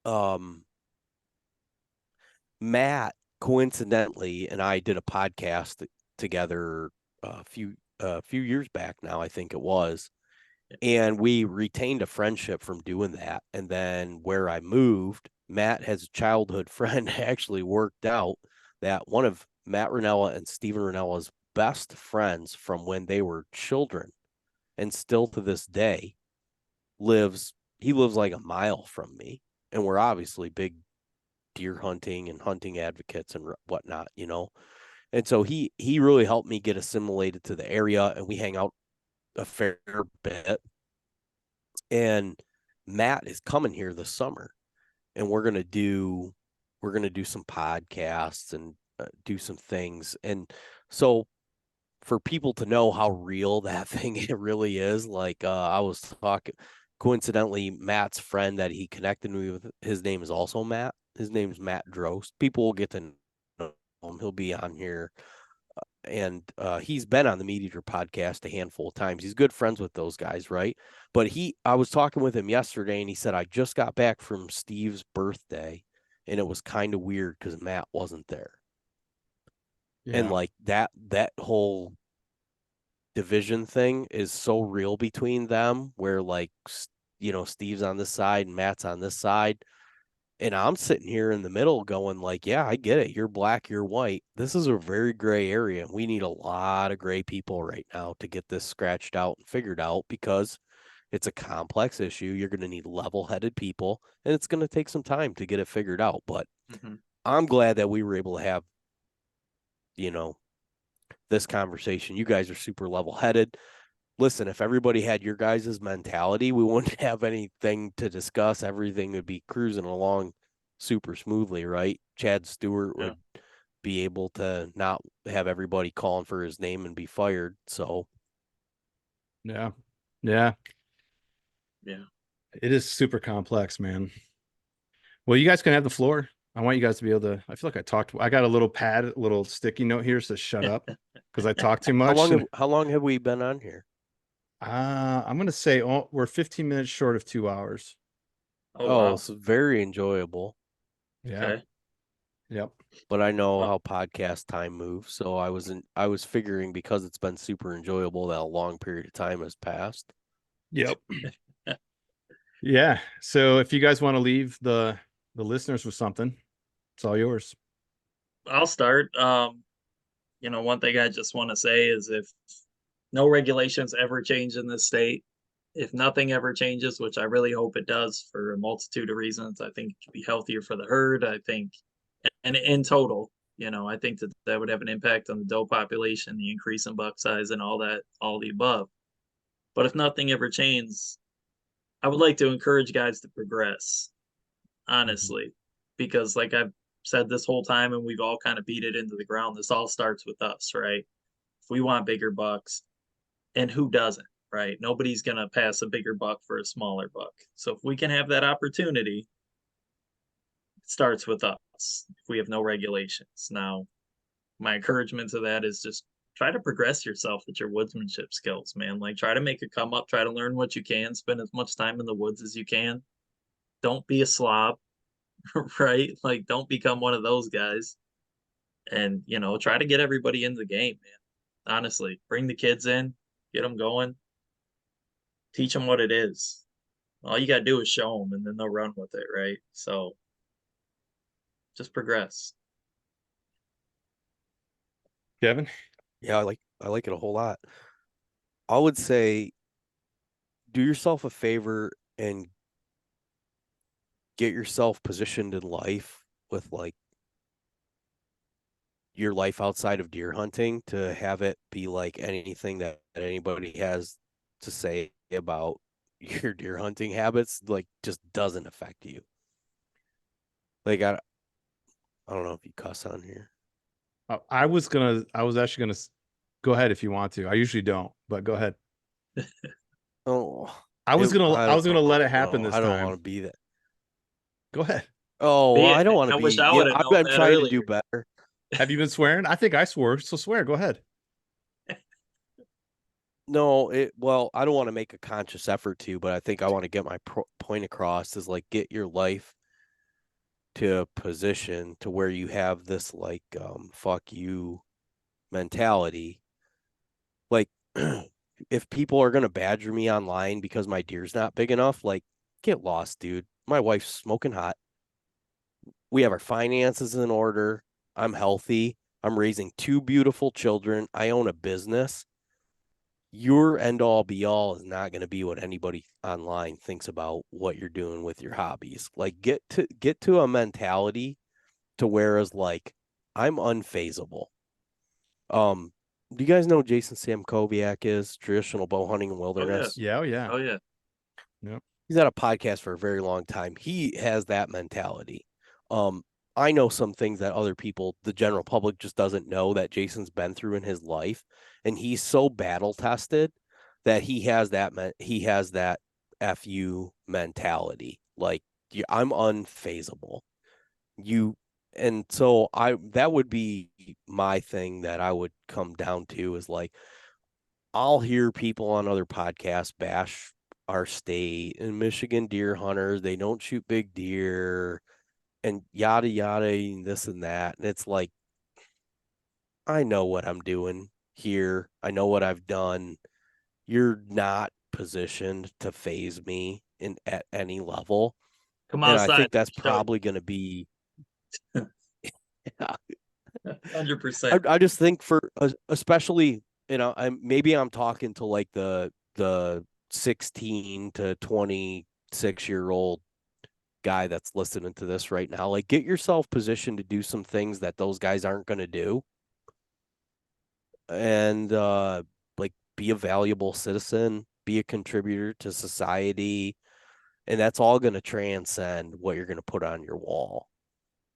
um, Matt coincidentally and I did a podcast together a few years back now, I think it was. And we retained a friendship from doing that. And then where I moved, Matt has a childhood friend actually worked out that one of Matt Ranella and Steven Ranella's best friends from when they were children and still to this day lives like a mile from me. And we're obviously big deer hunting and hunting advocates and whatnot, And so he really helped me get assimilated to the area, and we hang out a fair bit. And Matt is coming here this summer, and we're gonna do some podcasts and do some things. And so for people to know how real that thing it really is, like I was talking, coincidentally, Matt's friend that he connected me with, his name is also Matt. His name's Matt Drost. People will get to know him. He'll be on here and he's been on the Meat Eater podcast a handful of times. He's good friends with those guys, right? But I was talking with him yesterday, and he said, I just got back from Steve's birthday, and it was kind of weird because Matt wasn't there. And Yeah. like that whole division thing is so real between them, where like, Steve's on this side and Matt's on this side. And I'm sitting here in the middle going like, yeah, I get it. You're black, you're white. This is a very gray area. We need a lot of gray people right now to get this scratched out and figured out, because it's a complex issue. You're going to need level-headed people, and it's going to take some time to get it figured out. But I'm glad that we were able to have, this conversation. You guys are super level-headed. Listen, if everybody had your guys' mentality, we wouldn't have anything to discuss. Everything would be cruising along super smoothly, right? Chad Stewart would be able to not have everybody calling for his name and be fired. So, Yeah. It is super complex, man. Well, you guys can have the floor. I want you guys to be able to. I feel like I got a little pad, a little sticky note here, so shut up because I talk too much. How long have we been on here? I'm gonna say we're 15 minutes short of 2 hours. Oh, wow. It's very enjoyable. Yeah. Okay. Yep. But I know how podcast time moves, so I was figuring, because it's been super enjoyable, that a long period of time has passed. Yep. Yeah. So if you guys want to leave the listeners with something, it's all yours. I'll start. One thing I just want to say is, if no regulations ever change in this state, if nothing ever changes, which I really hope it does for a multitude of reasons, I think it could be healthier for the herd. I think, and in total, I think that would have an impact on the doe population, the increase in buck size, and all that, all the above. But if nothing ever changes, I would like to encourage guys to progress, honestly, because like I've said this whole time, and we've all kind of beat it into the ground, this all starts with us, right? If we want bigger bucks, and who doesn't, right? Nobody's going to pass a bigger buck for a smaller buck. So if we can have that opportunity, it starts with us if we have no regulations. Now, my encouragement to that is just try to progress yourself with your woodsmanship skills, man. Like, try to make a come up, try to learn what you can, spend as much time in the woods as you can. Don't be a slob, right? Like, don't become one of those guys. And, try to get everybody in the game, man. Honestly, bring the kids in, get them going, teach them what it is. All you got to do is show them, and then they'll run with it, right? So just progress. Kevin? Yeah, I like it a whole lot. I would say do yourself a favor and get yourself positioned in life with like your life outside of deer hunting, to have it be like anything that anybody has to say about your deer hunting habits, like, just doesn't affect you. Like, I don't know if you cuss on here. I was actually gonna go ahead if you want to. I usually don't, but go ahead. Oh, I was gonna let it happen no, this I don't time. want to be that. Go ahead. Oh, well, I don't want to I be. wish I Yeah, would have I've known been that trying earlier. to do better. Have you been swearing? I think I swore, so swear. Go ahead. No, well, I don't want to make a conscious effort to, but I think I want to get my point across, is like, get your life to a position to where you have this like fuck you mentality. Like, if people are gonna badger me online because my deer's not big enough, like, get lost, dude. My wife's smoking hot. We have our finances in order. I'm healthy. I'm raising 2 beautiful children. I own a business. Your end all be all is not going to be what anybody online thinks about what you're doing with your hobbies. Like, get to a mentality to whereas like, I'm unfazable. Do you guys know who Jason Samkoviak is? Traditional bow hunting and wilderness. Yeah, oh yeah. Oh yeah. Yep. He's had a podcast for a very long time. He has that mentality. I know some things that other people, the general public, just doesn't know that Jason's been through in his life, and he's so battle tested that he has that fu mentality. Like, I'm unfazable. You And so that would be my thing that I would come down to is like, I'll hear people on other podcasts bash our state and Michigan deer hunters. They don't shoot big deer and yada, yada, and this and that. And it's like, I know what I'm doing here. I know what I've done. You're not positioned to phase me at any level. Come And I outside, think that's show probably going to be, you. 100%. I just think for, especially, maybe I'm talking to like the 16 to 26-year-old guy that's listening to this right now. Like, get yourself positioned to do some things that those guys aren't going to do. And, like, be a valuable citizen, be a contributor to society. And that's all going to transcend what you're going to put on your wall.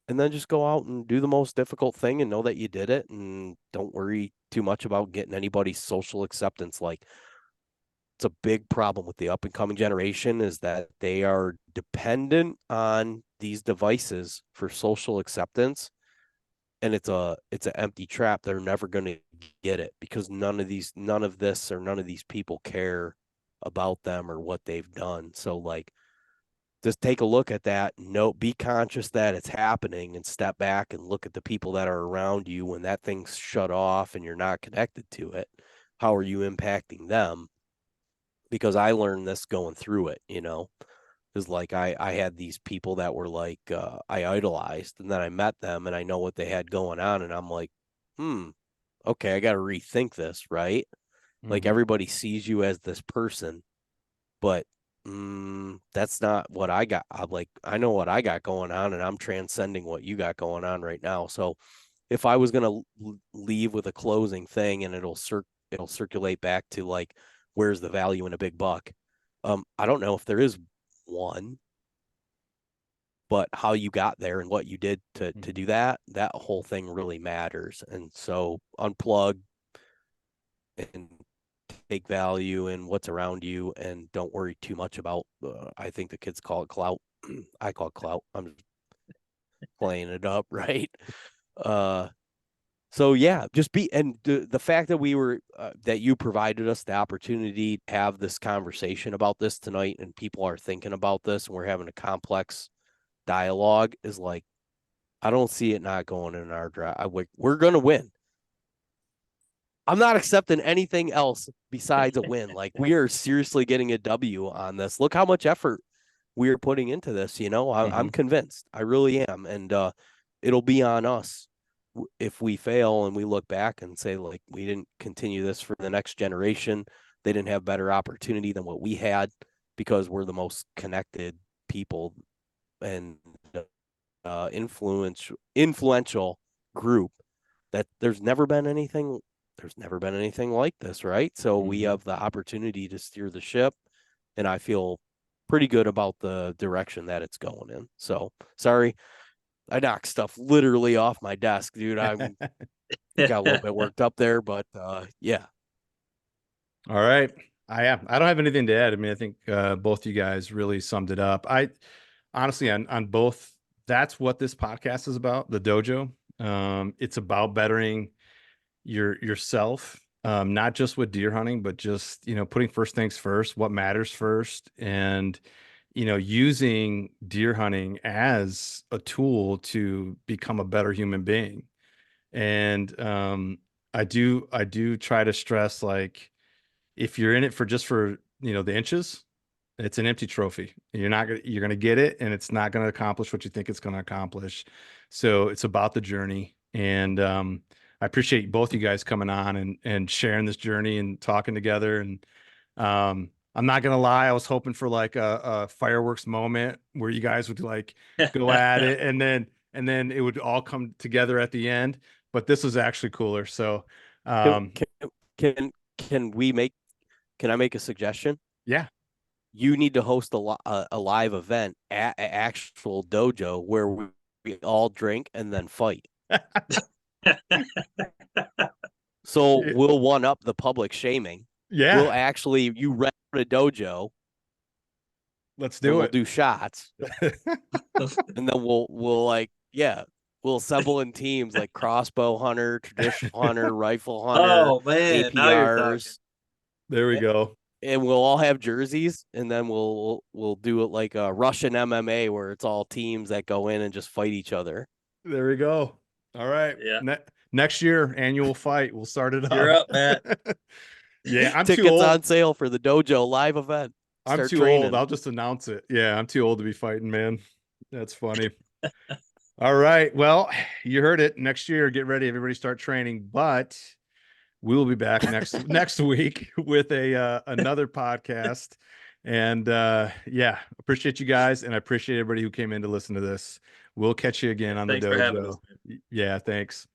And then just go out and do the most difficult thing and know that you did it, and don't worry too much about getting anybody's social acceptance. Like, it's a big problem with the up and coming generation is that they are dependent on these devices for social acceptance, and it's an empty trap. They're never going to get it because none of these people care about them or what they've done. So like, just take a look at that. Be conscious that it's happening and step back and look at the people that are around you when that thing's shut off and you're not connected to it. How are you impacting them? Because I learned this going through it, is like I had these people that were like, I idolized, and then I met them and I know what they had going on. And I'm like, okay, I got to rethink this, right? Like, Mhm. everybody sees you as this person, but that's not what I got. I know what I got going on, and I'm transcending what you got going on right now. So if I was going to leave with a closing thing, and it'll circulate back to like, where's the value in a big buck? I don't know if there is one, but how you got there and what you did to Mhm. do that whole thing really matters. And so unplug and take value in what's around you, and don't worry too much about, I think the kids call it clout. I call it clout. I'm just playing it up, right? Uh, so yeah, just and the fact that that you provided us the opportunity to have this conversation about this tonight, and people are thinking about this, and we're having a complex dialogue, is like, I don't see it not going in our draft. We're gonna win. I'm not accepting anything else besides a win. Like, we are seriously getting a W on this. Look how much effort we are putting into this. I'm Mhm. convinced. I really am. And it'll be on us if we fail and we look back and say, like, we didn't continue this for the next generation. They didn't have better opportunity than what we had, because we're the most connected people and influential group, that there's never been anything like this, right? So we Mhm. have the opportunity to steer the ship, and I feel pretty good about the direction that it's going in. So sorry, I knocked stuff literally off my desk, dude. I got a little bit worked up there, but yeah. All right. I don't have anything to add. I mean, I think both you guys really summed it up. I honestly, on both, that's what this podcast is about, the dojo. It's about bettering yourself, not just with deer hunting, but just, putting first things first, what matters first, and, using deer hunting as a tool to become a better human being. And I do try to stress, like, if you're in it for the inches, it's an empty trophy. You're gonna get it, and it's not gonna accomplish what you think it's gonna accomplish. So it's about the journey. And I appreciate both you guys coming on and sharing this journey and talking together. And I'm not gonna lie, I was hoping for like a fireworks moment where you guys would like go at it, and then it would all come together at the end. But this was actually cooler. So Can um, can can we make can I make a suggestion? yeah. You need to host a live event at an actual dojo where we all drink and then fight. So we'll one up the public shaming. Yeah, We'll actually, you rent a dojo let's and do we'll it. do shots, and then we'll like, yeah, we'll assemble in teams like crossbow hunter, traditional hunter, rifle hunter, Oh man, now you're talking. APRs, There we go. and we'll all have jerseys, and then we'll do it like a Russian MMA where it's all teams that go in and just fight each other. There we go. All right. Yeah. Next year, annual fight. We'll start it You're up. up, Matt. Yeah, I'm too Tickets old. on sale for the Dojo live event. I'm Start too training. old. I'll just announce it. Yeah, I'm too old to be fighting, man. That's funny. All right. Well, you heard it. Next year, get ready. Everybody start training. But we will be back next week with another podcast. And yeah, appreciate you guys, and I appreciate everybody who came in to listen to this. We'll catch you again on the Thanks for having us, dojo. man. Yeah, thanks.